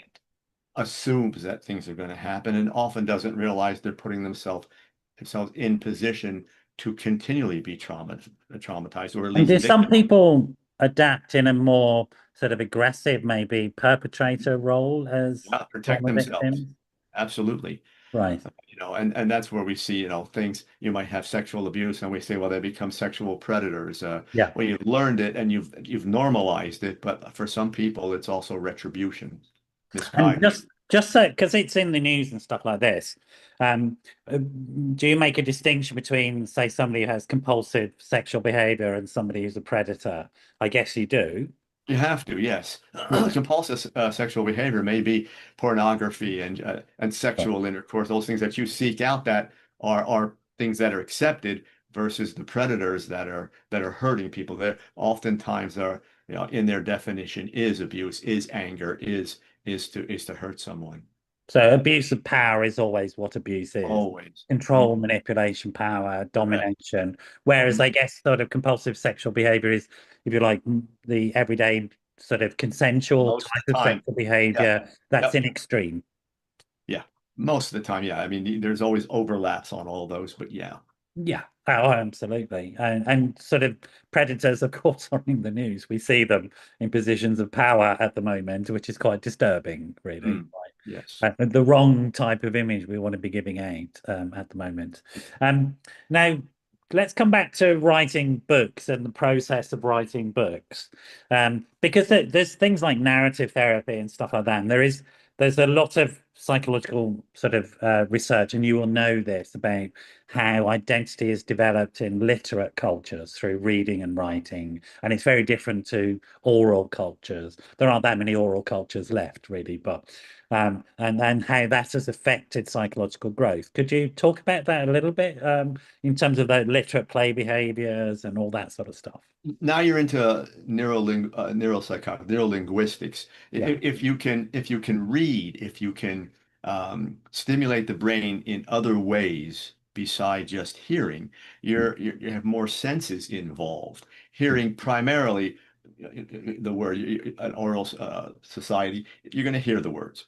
[SPEAKER 2] assumes that things are going to happen and often doesn't realize they're putting themselves in position to continually be traumatized or at
[SPEAKER 1] And
[SPEAKER 2] least
[SPEAKER 1] do some
[SPEAKER 2] victim.
[SPEAKER 1] people adapt in a more sort of aggressive, maybe perpetrator role as
[SPEAKER 2] Yeah, protect
[SPEAKER 1] trauma
[SPEAKER 2] themselves.
[SPEAKER 1] victims?
[SPEAKER 2] Absolutely.
[SPEAKER 1] Right.
[SPEAKER 2] And that's where we see, things you might have sexual abuse and we say, well, they become sexual predators.
[SPEAKER 1] Yeah.
[SPEAKER 2] Well, you've learned it and you've normalized it, but for some people, it's also retribution,
[SPEAKER 1] And
[SPEAKER 2] misguided.
[SPEAKER 1] just so because it's in the news and stuff like this, um, do you make a distinction between, say, somebody who has compulsive sexual behavior and somebody who's a predator? I guess you do.
[SPEAKER 2] You have to, yes.
[SPEAKER 1] Yeah.
[SPEAKER 2] Compulsive sexual behavior may be pornography and
[SPEAKER 1] Right.
[SPEAKER 2] sexual intercourse, those things that you seek out that are things that are accepted versus the predators that are hurting people. There oftentimes are, in their definition is abuse, is anger, is to hurt someone.
[SPEAKER 1] So abuse of power is always what abuse is.
[SPEAKER 2] always.
[SPEAKER 1] Control, manipulation, power,
[SPEAKER 2] Correct.
[SPEAKER 1] domination. Whereas
[SPEAKER 2] Mhm.
[SPEAKER 1] I guess sort of compulsive sexual behavior is, if you like, the everyday sort of consensual
[SPEAKER 2] Most of
[SPEAKER 1] type
[SPEAKER 2] the
[SPEAKER 1] of
[SPEAKER 2] time.
[SPEAKER 1] sexual
[SPEAKER 2] Yeah.
[SPEAKER 1] behavior that's
[SPEAKER 2] Yep.
[SPEAKER 1] in extreme.
[SPEAKER 2] Yeah. Most of the time. Yeah. I mean, there's always overlaps on all those, but yeah.
[SPEAKER 1] Yeah, oh, absolutely. And sort of predators, of course, are in the news. We see them in positions of power at the moment, which is quite disturbing, really.
[SPEAKER 2] Mm. Yes.
[SPEAKER 1] The wrong type of image we want to be giving out at the moment. Now, let's come back to writing books and the process of writing books, because there's things like narrative therapy and stuff like that. And there's a lot of psychological sort of research, and you will know this about how identity is developed in literate cultures through reading and writing, and it's very different to oral cultures. There aren't that many oral cultures left, really, but and how that has affected psychological growth. Could you talk about that a little bit in terms of the literate play behaviors and all that sort of stuff?
[SPEAKER 2] Now you're into neuropsychology, neurolinguistics.
[SPEAKER 1] Yeah.
[SPEAKER 2] If you can read, if you can stimulate the brain in other ways besides just hearing, you have more senses involved.
[SPEAKER 1] Mm.
[SPEAKER 2] Hearing primarily the word an oral society, you're going to hear the words.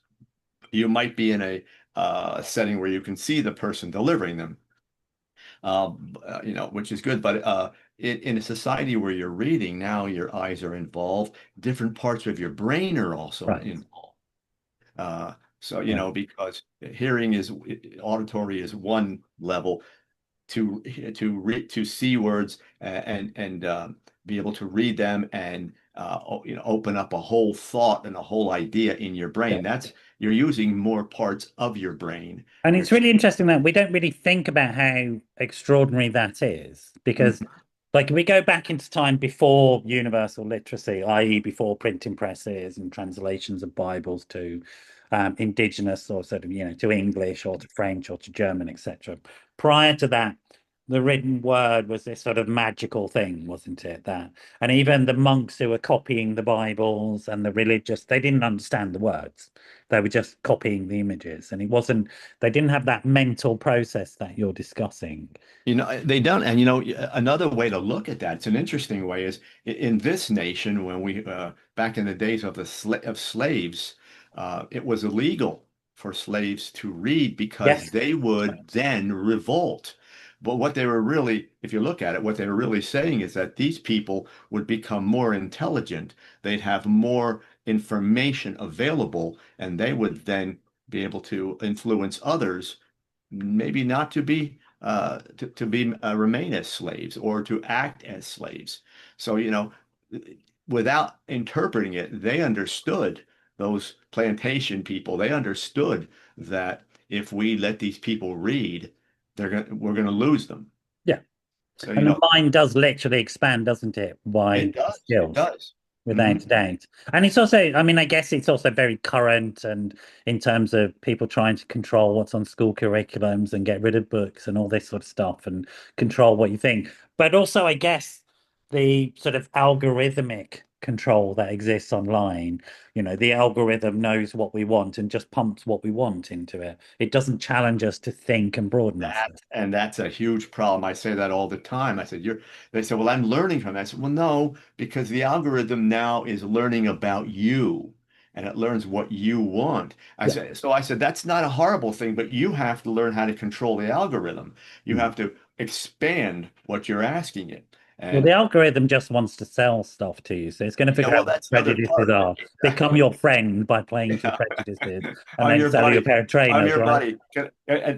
[SPEAKER 2] You might be in a setting where you can see the person delivering them, which is good. But in a society where you're reading, now your eyes are involved. Different parts of your brain are also
[SPEAKER 1] Right.
[SPEAKER 2] involved. So,
[SPEAKER 1] Right.
[SPEAKER 2] because hearing is auditory is one level to to see words and be able to read them and open up a whole thought and a whole idea in your
[SPEAKER 1] Yeah.
[SPEAKER 2] brain. That's you're using more parts of your brain,
[SPEAKER 1] And it's
[SPEAKER 2] which
[SPEAKER 1] really interesting that we don't really think about how extraordinary that is, because, like, if we go back into time before universal literacy, i.e., before printing presses and translations of Bibles to indigenous or sort of, to English or to French or to German, etc. Prior to that, the written word was this sort of magical thing, wasn't it? That, and even the monks who were copying the Bibles and the religious, they didn't understand the words. They were just copying the images, and it wasn't they didn't have that mental process that you're discussing.
[SPEAKER 2] They don't. And another way to look at that, it's an interesting way, is in this nation, when we back in the days of of slaves, it was illegal for slaves to read because
[SPEAKER 1] Yes.
[SPEAKER 2] they would then revolt. But what they were really, if you look at it, what they were really saying is that these people would become more intelligent. They'd have more information available, and they would then be able to influence others maybe not to be remain as slaves or to act as slaves. So, without interpreting it, they understood those plantation people. They understood that if we let these people read, we're gonna lose them.
[SPEAKER 1] Yeah.
[SPEAKER 2] So,
[SPEAKER 1] And the mind does literally expand, doesn't it?
[SPEAKER 2] it
[SPEAKER 1] Wide
[SPEAKER 2] does. It
[SPEAKER 1] skills.
[SPEAKER 2] does. Hmm.
[SPEAKER 1] Without a doubt. And it's also, I mean, I guess it's also very current and in terms of people trying to control what's on school curriculums and get rid of books and all this sort of stuff and control what you think. But also, I guess the sort of algorithmic control that exists online, the algorithm knows what we want and just pumps what we want into it. It doesn't challenge us to think and broaden ourselves.
[SPEAKER 2] That's a huge problem. I say that all the time. I said, they said, well, I'm learning from that. I said, well, no, because the algorithm now is learning about you and it learns what you want.
[SPEAKER 1] Yeah.
[SPEAKER 2] I said, that's not a horrible thing, but you have to learn how to control the algorithm. You
[SPEAKER 1] Hmm.
[SPEAKER 2] have to expand what you're asking it.
[SPEAKER 1] Well, the
[SPEAKER 2] And
[SPEAKER 1] algorithm just wants to sell stuff to you. So it's going to
[SPEAKER 2] yeah,
[SPEAKER 1] figure out
[SPEAKER 2] well,
[SPEAKER 1] what
[SPEAKER 2] that's the other
[SPEAKER 1] prejudices
[SPEAKER 2] part of
[SPEAKER 1] are,
[SPEAKER 2] it.
[SPEAKER 1] become
[SPEAKER 2] Exactly.
[SPEAKER 1] your friend by playing to your
[SPEAKER 2] Yeah.
[SPEAKER 1] prejudices, and
[SPEAKER 2] I'm
[SPEAKER 1] then
[SPEAKER 2] your
[SPEAKER 1] sell you a
[SPEAKER 2] buddy.
[SPEAKER 1] pair of
[SPEAKER 2] I'm
[SPEAKER 1] trainers,
[SPEAKER 2] your
[SPEAKER 1] right?
[SPEAKER 2] buddy.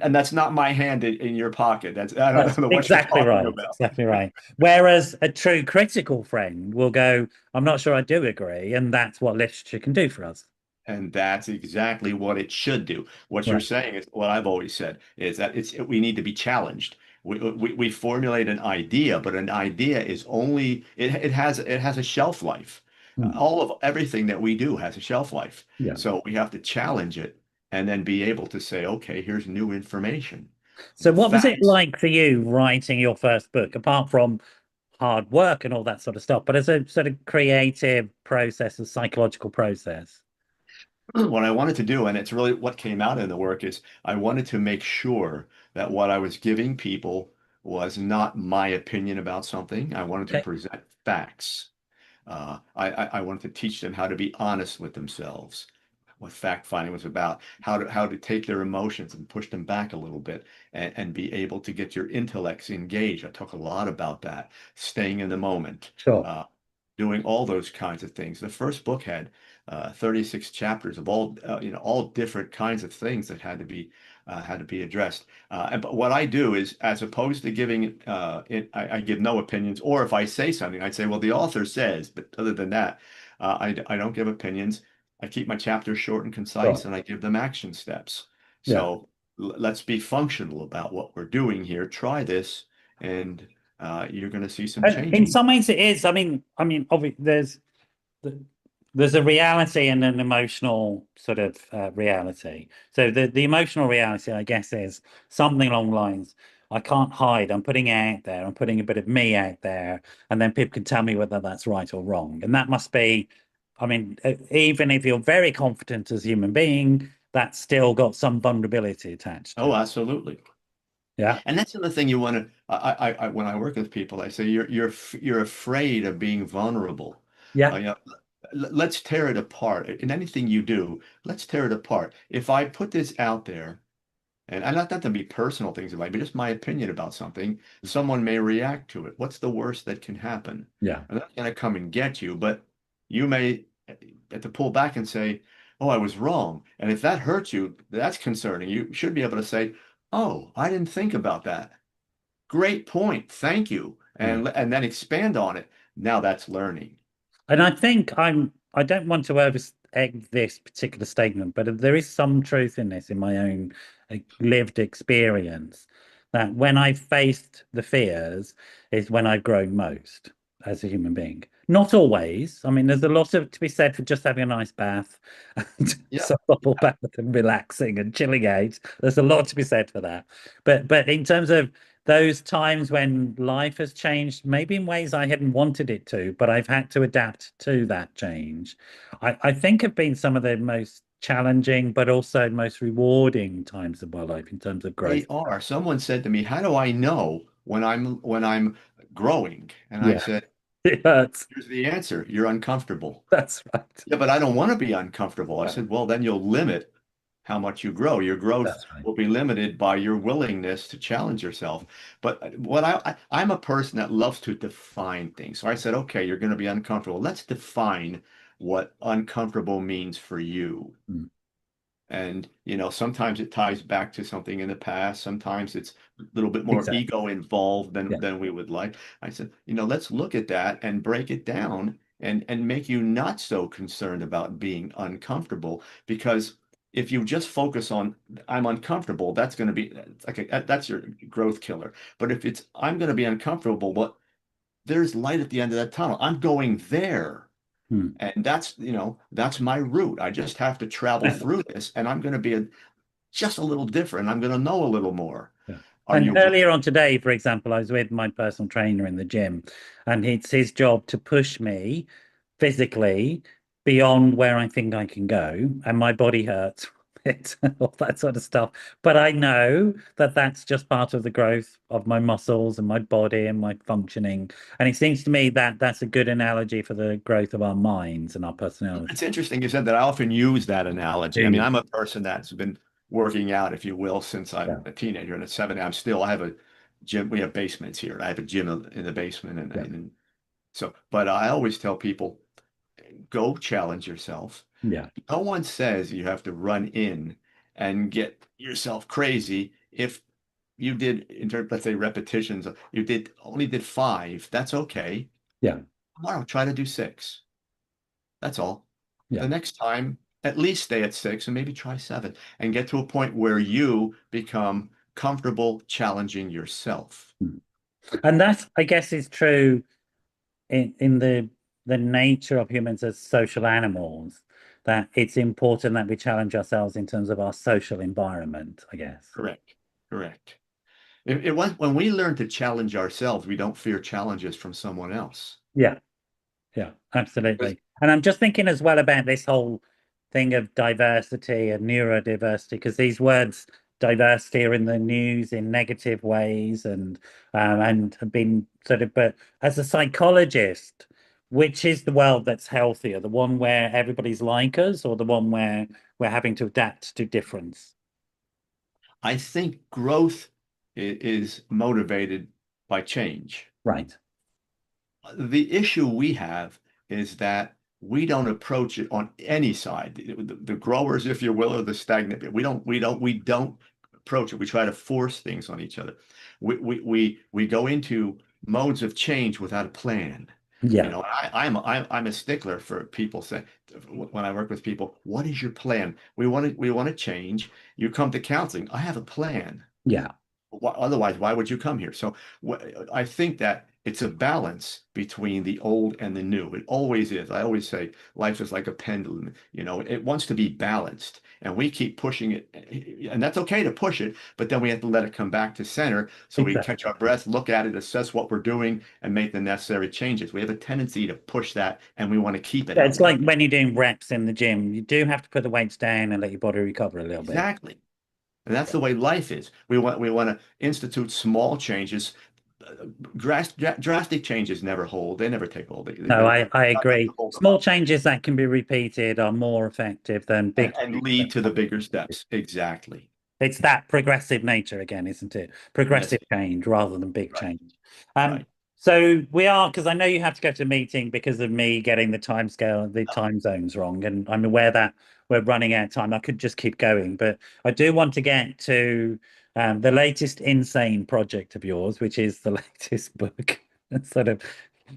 [SPEAKER 2] And that's not my hand in your pocket. I
[SPEAKER 1] That's
[SPEAKER 2] don't know what you're
[SPEAKER 1] exactly
[SPEAKER 2] talking
[SPEAKER 1] right.
[SPEAKER 2] about.
[SPEAKER 1] Exactly right. Whereas a true critical friend will go, I'm not sure I do agree. And that's what literature can do for us.
[SPEAKER 2] And that's exactly what it should do. What you're
[SPEAKER 1] Right.
[SPEAKER 2] saying is what I've always said is that we need to be challenged. We formulate an idea, but an idea is only it has a shelf life.
[SPEAKER 1] Hmm.
[SPEAKER 2] All of everything that we do has a shelf life.
[SPEAKER 1] Yeah.
[SPEAKER 2] So we have to challenge it and then be able to say, okay, here's new information,
[SPEAKER 1] So what was it
[SPEAKER 2] facts.
[SPEAKER 1] like for you writing your first book, apart from hard work and all that sort of stuff, but as a sort of creative process, a psychological process?
[SPEAKER 2] what I wanted to do, and it's really what came out in the work, is I wanted to make sure that what I was giving people was not my opinion about something. I wanted to
[SPEAKER 1] Okay,
[SPEAKER 2] present facts. I wanted to teach them how to be honest with themselves, what fact finding was about, how to take their emotions and push them back a little bit and be able to get your intellects engaged. I talk a lot about that, staying in the moment,
[SPEAKER 1] sure,
[SPEAKER 2] uh, doing all those kinds of things. The first book had 36 chapters of all different kinds of things that had to be addressed. But what I do is, as opposed to giving I give no opinions, or if I say something, I'd say, well, the author says, but other than that, I don't give opinions. I keep my chapters short and
[SPEAKER 1] sure.
[SPEAKER 2] concise, and I give them action steps.
[SPEAKER 1] Yeah.
[SPEAKER 2] So let's be functional about what we're doing here. Try this, and you're going to see some
[SPEAKER 1] And in
[SPEAKER 2] changes.
[SPEAKER 1] some ways it is. I mean, obviously there's a reality and an emotional sort of reality. So the emotional reality, I guess, is something along the lines, I can't hide. I'm putting it out there. I'm putting a bit of me out there, and then people can tell me whether that's right or wrong. And that must be, I mean, even if you're very confident as a human being, that's still got some vulnerability attached to
[SPEAKER 2] Oh,
[SPEAKER 1] it.
[SPEAKER 2] absolutely.
[SPEAKER 1] Yeah.
[SPEAKER 2] And that's the other thing you want to. When I work with people, I say you're afraid of being vulnerable.
[SPEAKER 1] Yeah.
[SPEAKER 2] You know, let's tear it apart. In anything you do, let's tear it apart. If I put this out there, and I not that to be personal things about, but just my opinion about something, someone may react to it. What's the worst that can happen?
[SPEAKER 1] Yeah.
[SPEAKER 2] I'm not going to come and get you, but you may have to pull back and say, "Oh, I was wrong." And if that hurts you, that's concerning. You should be able to say, "Oh, I didn't think about that. Great point. Thank you."
[SPEAKER 1] Yeah.
[SPEAKER 2] And then expand on it. Now that's learning.
[SPEAKER 1] And I think I don't want to over egg this particular statement, but there is some truth in this in my own lived experience that when I faced the fears is when I've grown most as a human being. Not always. I mean, there's a lot of to be said for just having a nice bath and
[SPEAKER 2] Yeah.
[SPEAKER 1] some bubble bath and relaxing and chilling out. There's a lot to be said for that. But in terms of those times when life has changed, maybe in ways I hadn't wanted it to, but I've had to adapt to that change. I think have been some of the most challenging, but also most rewarding times of my life in terms of
[SPEAKER 2] They
[SPEAKER 1] growth.
[SPEAKER 2] are. Someone said to me, "How do I know when I'm growing?" And I
[SPEAKER 1] Yeah,
[SPEAKER 2] said,
[SPEAKER 1] it hurts.
[SPEAKER 2] "Here's the answer. You're uncomfortable."
[SPEAKER 1] That's right.
[SPEAKER 2] Yeah, but I don't want to be uncomfortable. I
[SPEAKER 1] Yeah,
[SPEAKER 2] said, well, then you'll limit how much you grow. Your growth
[SPEAKER 1] that's right.
[SPEAKER 2] will be limited by your willingness to challenge yourself. But I'm a person that loves to define things. So I said, okay, you're going to be uncomfortable. Let's define what uncomfortable means for you.
[SPEAKER 1] Mm,
[SPEAKER 2] And, sometimes it ties back to something in the past. Sometimes it's a little bit more
[SPEAKER 1] exactly.
[SPEAKER 2] ego involved
[SPEAKER 1] Yeah.
[SPEAKER 2] than we would like. I said, let's look at that and break it down and make you not so concerned about being uncomfortable. Because if you just focus on I'm uncomfortable, that's going to be it's like that's your growth killer. But if it's I'm going to be uncomfortable, but there's light at the end of that tunnel. I'm going there.
[SPEAKER 1] Mm.
[SPEAKER 2] And that's my route. I just have to travel through this, and I'm going to be just a little different. I'm going to know a little more.
[SPEAKER 1] Yeah.
[SPEAKER 2] Are
[SPEAKER 1] And
[SPEAKER 2] you
[SPEAKER 1] earlier on today, for example, I was with my personal trainer in the gym, and it's his job to push me physically beyond where I think I can go, and my body hurts it, all that sort of stuff. But I know that that's just part of the growth of my muscles and my body and my functioning. And it seems to me that that's a good analogy for the growth of our minds and our personality.
[SPEAKER 2] It's interesting you said that. I often use that
[SPEAKER 1] Do
[SPEAKER 2] analogy. I mean,
[SPEAKER 1] you?
[SPEAKER 2] I'm a person that's been working out, if you will, since I'm
[SPEAKER 1] Yeah,
[SPEAKER 2] a teenager. And at 70, I have a gym. We have basements here. I have a gym in the basement.
[SPEAKER 1] yeah,
[SPEAKER 2] But I always tell people, go challenge yourself.
[SPEAKER 1] yeah,
[SPEAKER 2] No one says you have to run in and get yourself crazy. If you did, let's say repetitions, you only did five, that's okay.
[SPEAKER 1] yeah,
[SPEAKER 2] Tomorrow, try to do six. That's all.
[SPEAKER 1] yeah.
[SPEAKER 2] The next time, at least stay at six and maybe try seven and get to a point where you become comfortable challenging yourself.
[SPEAKER 1] Mm. And that, I guess, is true in the nature of humans as social animals, that it's important that we challenge ourselves in terms of our social environment, I guess.
[SPEAKER 2] Correct. Correct. It was when we learn to challenge ourselves, we don't fear challenges from someone else.
[SPEAKER 1] Yeah, yeah,
[SPEAKER 2] Because
[SPEAKER 1] absolutely. And I'm just thinking as well about this whole thing of diversity and neurodiversity, because these words diversity are in the news in negative ways and have been sort of, but as a psychologist, which is the world that's healthier, the one where everybody's like us, or the one where we're having to adapt to difference?
[SPEAKER 2] I think growth is motivated by change.
[SPEAKER 1] Right.
[SPEAKER 2] The issue we have is that we don't approach it on any side. The growers, if you will, or the stagnant. We don't approach it. We try to force things on each other. We go into modes of change without a plan. You
[SPEAKER 1] Yeah.
[SPEAKER 2] know, I'm a stickler for people saying when I work with people, what is your plan? We want to change. You come to counseling. I have a plan.
[SPEAKER 1] Yeah.
[SPEAKER 2] Otherwise, why would you come here? So I think that it's a balance between the old and the new. It always is. I always say life is like a pendulum. You know, it wants to be balanced, and we keep pushing it, and that's okay to push it, but then we have to let it come back to center so we catch
[SPEAKER 1] Exactly.
[SPEAKER 2] our breath, look at it, assess what we're doing, and make the necessary changes. We have a tendency to push that, and we want to keep it
[SPEAKER 1] Yeah,
[SPEAKER 2] that
[SPEAKER 1] it's
[SPEAKER 2] way.
[SPEAKER 1] like when you're doing reps in the gym, you do have to put the weights down and let your body recover a little bit.
[SPEAKER 2] Exactly. And that's the way life is. We want to institute small changes. Drastic changes never hold. They never take hold.
[SPEAKER 1] No,
[SPEAKER 2] They're
[SPEAKER 1] I
[SPEAKER 2] not meant
[SPEAKER 1] agree.
[SPEAKER 2] to hold them
[SPEAKER 1] Small
[SPEAKER 2] up
[SPEAKER 1] changes that can be repeated are more effective than big
[SPEAKER 2] and
[SPEAKER 1] changes
[SPEAKER 2] lead
[SPEAKER 1] that
[SPEAKER 2] to the
[SPEAKER 1] can't be
[SPEAKER 2] bigger
[SPEAKER 1] repeated.
[SPEAKER 2] steps. Exactly.
[SPEAKER 1] It's that progressive nature again, isn't it?
[SPEAKER 2] Yes.
[SPEAKER 1] Progressive change rather than big
[SPEAKER 2] Right.
[SPEAKER 1] change. Um,
[SPEAKER 2] Right.
[SPEAKER 1] so we are, because I know you have to go to a meeting because of me getting the time scale, the
[SPEAKER 2] Oh,
[SPEAKER 1] time zones wrong, and I'm aware that we're running out of time. I could just keep going, but I do want to get to the latest insane project of yours, which is the latest book. It's sort of,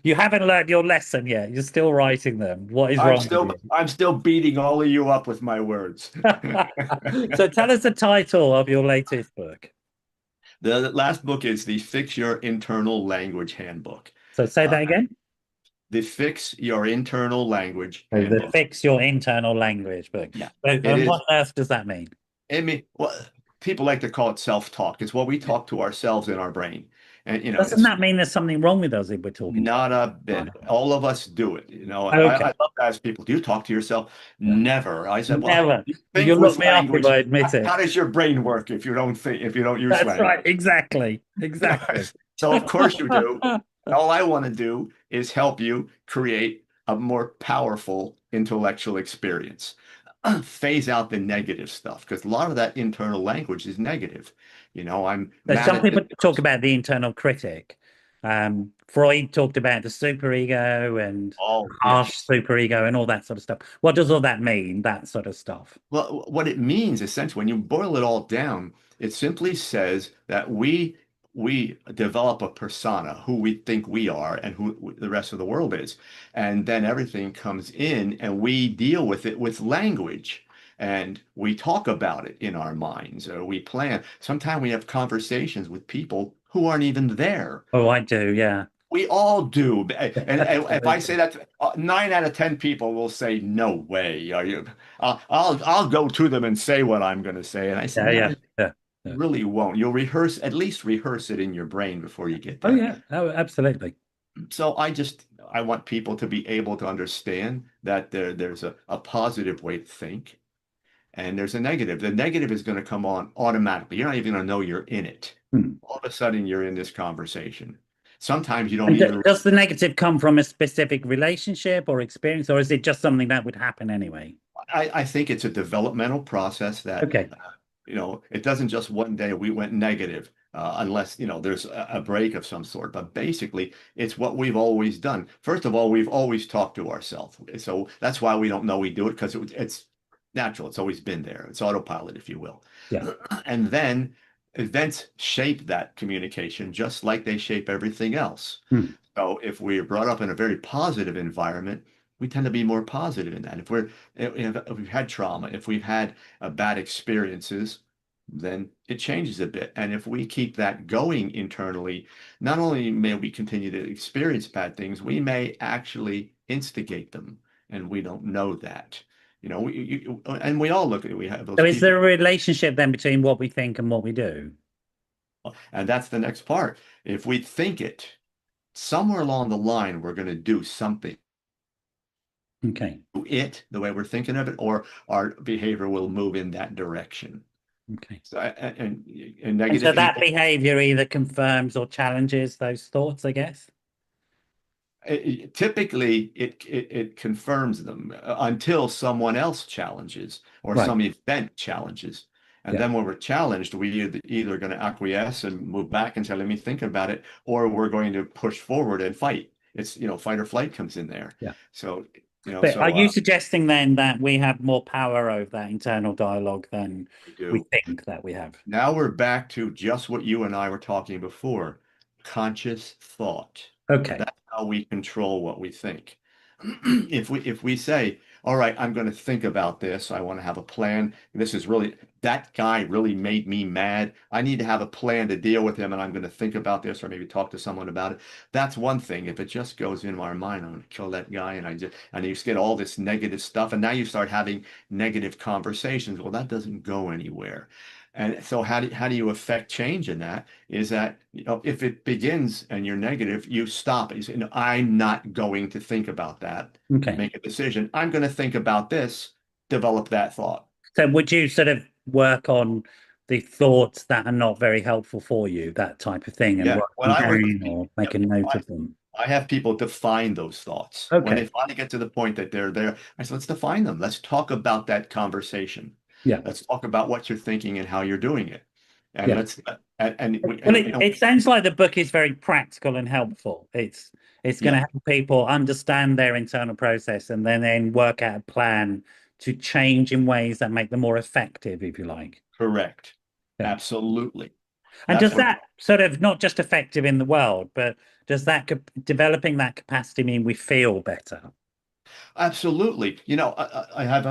[SPEAKER 1] you haven't learned your lesson yet. You're still writing them. What is
[SPEAKER 2] I'm
[SPEAKER 1] wrong with
[SPEAKER 2] still
[SPEAKER 1] you?
[SPEAKER 2] I'm still beating all of you up with my words.
[SPEAKER 1] So tell us the title of your latest book.
[SPEAKER 2] The last book is the Fix Your Internal Language Handbook.
[SPEAKER 1] So say
[SPEAKER 2] Uh,
[SPEAKER 1] that again.
[SPEAKER 2] the Fix Your Internal Language
[SPEAKER 1] So the
[SPEAKER 2] Handbook.
[SPEAKER 1] Fix Your Internal Language book.
[SPEAKER 2] Yeah,
[SPEAKER 1] So,
[SPEAKER 2] it
[SPEAKER 1] and
[SPEAKER 2] is.
[SPEAKER 1] what on earth does that mean?
[SPEAKER 2] I mean, well, people like to call it self-talk. It's what we talk to ourselves in our brain. And
[SPEAKER 1] Doesn't
[SPEAKER 2] it's
[SPEAKER 1] that mean there's something wrong with us if we're talking to
[SPEAKER 2] not a
[SPEAKER 1] ourselves?
[SPEAKER 2] bit. All of us do it. I
[SPEAKER 1] Okay.
[SPEAKER 2] love to ask people, do you talk to yourself?
[SPEAKER 1] Yeah.
[SPEAKER 2] Never. I said, well,
[SPEAKER 1] Never.
[SPEAKER 2] you
[SPEAKER 1] You
[SPEAKER 2] think
[SPEAKER 1] look
[SPEAKER 2] with
[SPEAKER 1] me up if
[SPEAKER 2] language.
[SPEAKER 1] I admit
[SPEAKER 2] How
[SPEAKER 1] it.
[SPEAKER 2] does your brain work if you don't think, if you don't use
[SPEAKER 1] That's
[SPEAKER 2] language?
[SPEAKER 1] right. Exactly. Exactly.
[SPEAKER 2] So of course you do. All I want to do is help you create a more powerful intellectual experience. Phase out the negative stuff because a lot of that internal language is negative. I'm
[SPEAKER 1] So
[SPEAKER 2] mad
[SPEAKER 1] some
[SPEAKER 2] at
[SPEAKER 1] people
[SPEAKER 2] this
[SPEAKER 1] talk
[SPEAKER 2] person.
[SPEAKER 1] about the internal critic. Freud talked about the superego and
[SPEAKER 2] Oh,
[SPEAKER 1] harsh
[SPEAKER 2] yes.
[SPEAKER 1] superego and all that sort of stuff. What does all that mean, that sort of stuff?
[SPEAKER 2] Well, what it means essentially, when you boil it all down, it simply says that we develop a persona, who we think we are, and who the rest of the world is, and then everything comes in, and we deal with it with language, and we talk about it in our minds, or we plan. Sometimes we have conversations with people who aren't even there.
[SPEAKER 1] Oh, I do. Yeah.
[SPEAKER 2] We all do. And if I say
[SPEAKER 1] Absolutely.
[SPEAKER 2] that, 9 out of 10 people will say, "No way, are you?" I'll go to them and say what I'm going to say, and I said,
[SPEAKER 1] Yeah.
[SPEAKER 2] "No,
[SPEAKER 1] Yeah.
[SPEAKER 2] you
[SPEAKER 1] Yeah. Yeah.
[SPEAKER 2] really won't. You'll at least rehearse it in your brain before you get
[SPEAKER 1] Oh,
[SPEAKER 2] there."
[SPEAKER 1] yeah. Oh, absolutely.
[SPEAKER 2] So I want people to be able to understand that there's a positive way to think, and there's a negative. The negative is going to come on automatically. You're not even going to know you're in it.
[SPEAKER 1] Hmm.
[SPEAKER 2] All of a sudden, you're in this conversation. Sometimes you don't
[SPEAKER 1] And
[SPEAKER 2] even.
[SPEAKER 1] does the negative come from a specific relationship or experience, or is it just something that would happen anyway?
[SPEAKER 2] I think it's a developmental process that,
[SPEAKER 1] Okay.
[SPEAKER 2] it doesn't just one day we went negative, unless, there's a break of some sort. But basically, it's what we've always done. First of all, we've always talked to ourselves. So that's why we don't know we do it because it's natural. It's always been there. It's autopilot, if you will.
[SPEAKER 1] Yeah.
[SPEAKER 2] And then events shape that communication just like they shape everything else.
[SPEAKER 1] Hmm.
[SPEAKER 2] So if we're brought up in a very positive environment, we tend to be more positive in that. If we've had trauma, if we've had bad experiences, then it changes a bit. And if we keep that going internally, not only may we continue to experience bad things, we may actually instigate them, and we don't know that. And we all look at it. We have those
[SPEAKER 1] So is
[SPEAKER 2] people,
[SPEAKER 1] there a relationship then between what we think and what we do?
[SPEAKER 2] and that's the next part. If we think it, somewhere along the line, we're going to do something
[SPEAKER 1] Okay.
[SPEAKER 2] it, the way we're thinking of it, or our behavior will move in that direction.
[SPEAKER 1] Okay.
[SPEAKER 2] So, and
[SPEAKER 1] And so
[SPEAKER 2] negative
[SPEAKER 1] that
[SPEAKER 2] people,
[SPEAKER 1] behavior either confirms or challenges those thoughts, I guess.
[SPEAKER 2] typically it confirms them until someone else challenges or
[SPEAKER 1] Right.
[SPEAKER 2] some event challenges. And
[SPEAKER 1] Yeah.
[SPEAKER 2] then when we're challenged, we either going to acquiesce and move back and say, let me think about it, or we're going to push forward and fight. It's, fight or flight comes in there.
[SPEAKER 1] Yeah.
[SPEAKER 2] So,
[SPEAKER 1] But are you suggesting then that we have more power over that internal dialogue than
[SPEAKER 2] we
[SPEAKER 1] we
[SPEAKER 2] do.
[SPEAKER 1] think that we have?
[SPEAKER 2] Now we're back to just what you and I were talking before, conscious thought.
[SPEAKER 1] Okay.
[SPEAKER 2] That's how we control what we think. If we say, all right, I'm going to think about this. I want to have a plan. This is really, that guy really made me mad. I need to have a plan to deal with him, and I'm going to think about this or maybe talk to someone about it. That's one thing. If it just goes in our mind, I'm going to kill that guy, and you just get all this negative stuff, and now you start having negative conversations. Well, that doesn't go anywhere. And so how do you affect change in that? Is that, if it begins and you're negative, you stop it. You say, no, I'm not going to think about that.
[SPEAKER 1] Okay.
[SPEAKER 2] Make a decision. I'm going to think about this, develop that thought.
[SPEAKER 1] So would you sort of work on the thoughts that are not very helpful for you, that type of thing, and
[SPEAKER 2] Yeah.
[SPEAKER 1] write
[SPEAKER 2] When
[SPEAKER 1] them
[SPEAKER 2] I work with
[SPEAKER 1] down
[SPEAKER 2] people,
[SPEAKER 1] or make a note
[SPEAKER 2] I,
[SPEAKER 1] of them?
[SPEAKER 2] I have people define those thoughts. When they
[SPEAKER 1] Okay.
[SPEAKER 2] finally get to the point that they're there, I say, let's define them. Let's talk about that conversation.
[SPEAKER 1] Yeah.
[SPEAKER 2] Let's talk about what you're thinking and how you're doing it. And
[SPEAKER 1] Yeah.
[SPEAKER 2] let's and we
[SPEAKER 1] Well,
[SPEAKER 2] and
[SPEAKER 1] it sounds like the book is very practical and helpful. It's going to
[SPEAKER 2] yeah,
[SPEAKER 1] help people understand their internal process and then work out a plan to change in ways that make them more effective, if you like.
[SPEAKER 2] correct.
[SPEAKER 1] Yeah.
[SPEAKER 2] Absolutely.
[SPEAKER 1] And
[SPEAKER 2] That's
[SPEAKER 1] does
[SPEAKER 2] what
[SPEAKER 1] that sort of not just effective in the world, but does that developing that capacity mean we feel better?
[SPEAKER 2] absolutely. I have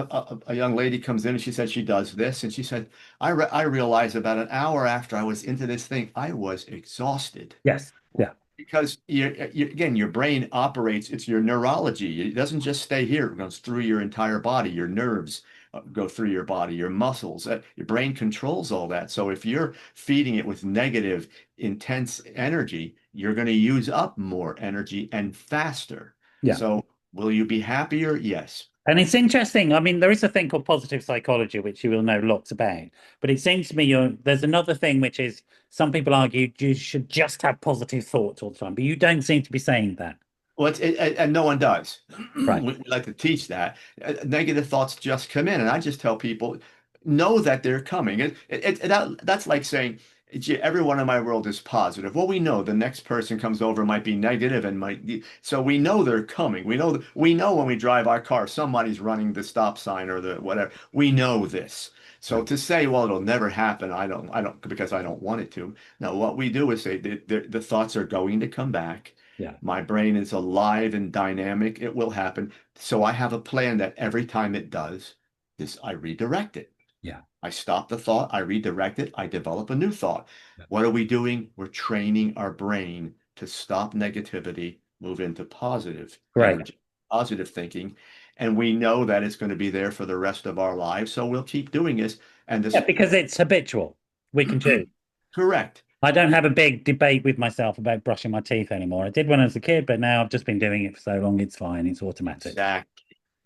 [SPEAKER 2] a young lady comes in and she said she does this, and she said, I realized about an hour after I was into this thing, I was exhausted.
[SPEAKER 1] Yes. Yeah.
[SPEAKER 2] Because again, your brain operates, it's your neurology. It doesn't just stay here, it goes through your entire body. Your nerves go through your body, your muscles. Your brain controls all that. So if you're feeding it with negative, intense energy, you're going to use up more energy and faster.
[SPEAKER 1] Yeah.
[SPEAKER 2] So will you be happier? Yes.
[SPEAKER 1] And it's interesting. I mean, there is a thing called positive psychology, which you will know lots about. But it seems to me there's another thing, which is some people argue you should just have positive thoughts all the time, but you don't seem to be saying that.
[SPEAKER 2] Well, and no one does.
[SPEAKER 1] Right.
[SPEAKER 2] We like to teach that. Negative thoughts just come in, and I just tell people, know that they're coming. That's like saying, gee, everyone in my world is positive. Well, we know the next person comes over might be negative and so we know they're coming. We know when we drive our car, somebody's running the stop sign or the whatever. We know this. So
[SPEAKER 1] Right.
[SPEAKER 2] to say, well, it'll never happen, I don't, because I don't want it to. No, what we do is say the thoughts are going to come back.
[SPEAKER 1] Yeah.
[SPEAKER 2] My brain is alive and dynamic. It will happen. So I have a plan that every time it does this, I redirect it.
[SPEAKER 1] Yeah.
[SPEAKER 2] I stop the thought, I redirect it, I develop a new thought.
[SPEAKER 1] Yeah.
[SPEAKER 2] What are we doing? We're training our brain to stop negativity, move into positive
[SPEAKER 1] Great.
[SPEAKER 2] energy, positive thinking. And we know that it's going to be there for the rest of our lives. So we'll keep doing this. And
[SPEAKER 1] Yeah,
[SPEAKER 2] this,
[SPEAKER 1] because it's habitual. We can choose.
[SPEAKER 2] correct.
[SPEAKER 1] I don't have a big debate with myself about brushing my teeth anymore. I did when I was a kid, but now I've just been doing it for so long, it's fine. It's automatic.
[SPEAKER 2] Exactly.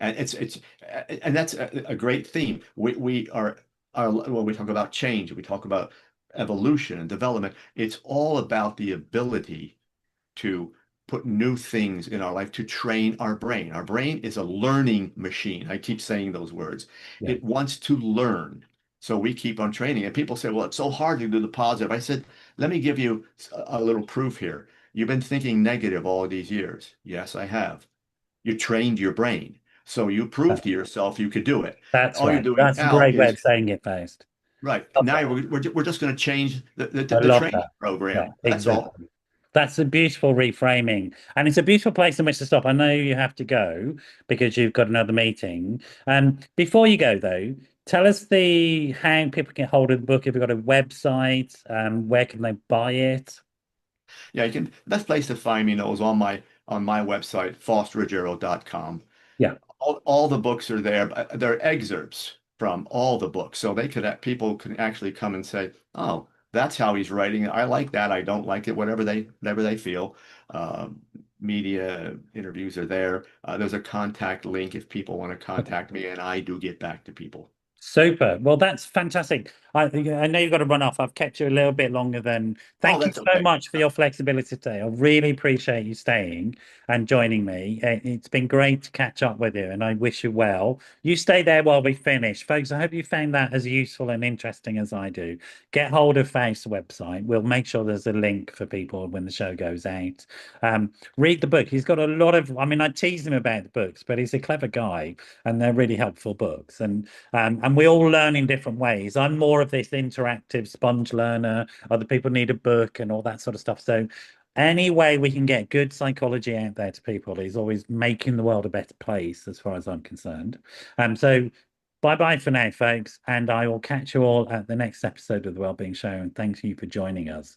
[SPEAKER 2] And and that's a great theme. We are when we talk about change, we talk about evolution and development. It's all about the ability to put new things in our life to train our brain. Our brain is a learning machine. I keep saying those words.
[SPEAKER 1] Yeah.
[SPEAKER 2] It wants to learn. So we keep on training. And people say, well, it's so hard to do the positive. I said, let me give you a little proof here. You've been thinking negative all these years. Yes, I have. You trained your brain. So you proved to yourself you could do it.
[SPEAKER 1] That's
[SPEAKER 2] All you're
[SPEAKER 1] right.
[SPEAKER 2] doing
[SPEAKER 1] That's a
[SPEAKER 2] now
[SPEAKER 1] great way
[SPEAKER 2] is
[SPEAKER 1] of saying it, Faust.
[SPEAKER 2] right.
[SPEAKER 1] Love
[SPEAKER 2] Now
[SPEAKER 1] that.
[SPEAKER 2] we're just going to change
[SPEAKER 1] I
[SPEAKER 2] the
[SPEAKER 1] love
[SPEAKER 2] training
[SPEAKER 1] that. Yeah,
[SPEAKER 2] program. That's all.
[SPEAKER 1] exactly. That's a beautiful reframing. And it's a beautiful place in which to stop. I know you have to go because you've got another meeting. Before you go, though, tell us the how people get hold of the book. Have you got a website? Where can they buy it?
[SPEAKER 2] Yeah, you can. Best place to find me is on my website, faustruggiero.com.
[SPEAKER 1] Yeah.
[SPEAKER 2] All the books are there. But they're excerpts from all the books, so people can actually come and say, "Oh, that's how he's writing. I like that. I don't like it. Whatever they feel." Um, media interviews are there. There's a contact link if people want to contact me, and I do get back to people.
[SPEAKER 1] Super. Well, that's fantastic. I know you've got to run off. I've kept you a little bit longer than.
[SPEAKER 2] Oh,
[SPEAKER 1] Thank you
[SPEAKER 2] that's
[SPEAKER 1] so
[SPEAKER 2] okay.
[SPEAKER 1] much for your flexibility today. I really appreciate you staying and joining me. It's been great to catch up with you, and I wish you well. You stay there while we finish, folks. I hope you found that as useful and interesting as I do. Get hold of Faust's website. We'll make sure there's a link for people when the show goes out. Read the book. He's got a lot of. I mean, I tease him about the books, but he's a clever guy, and they're really helpful books. And we all learn in different ways. I'm more of this interactive sponge learner. Other people need a book and all that sort of stuff. So any way we can get good psychology out there to people is always making the world a better place, as far as I'm concerned. So bye bye for now, folks, and I will catch you all at the next episode of the Wellbeing Show. And thank you for joining us.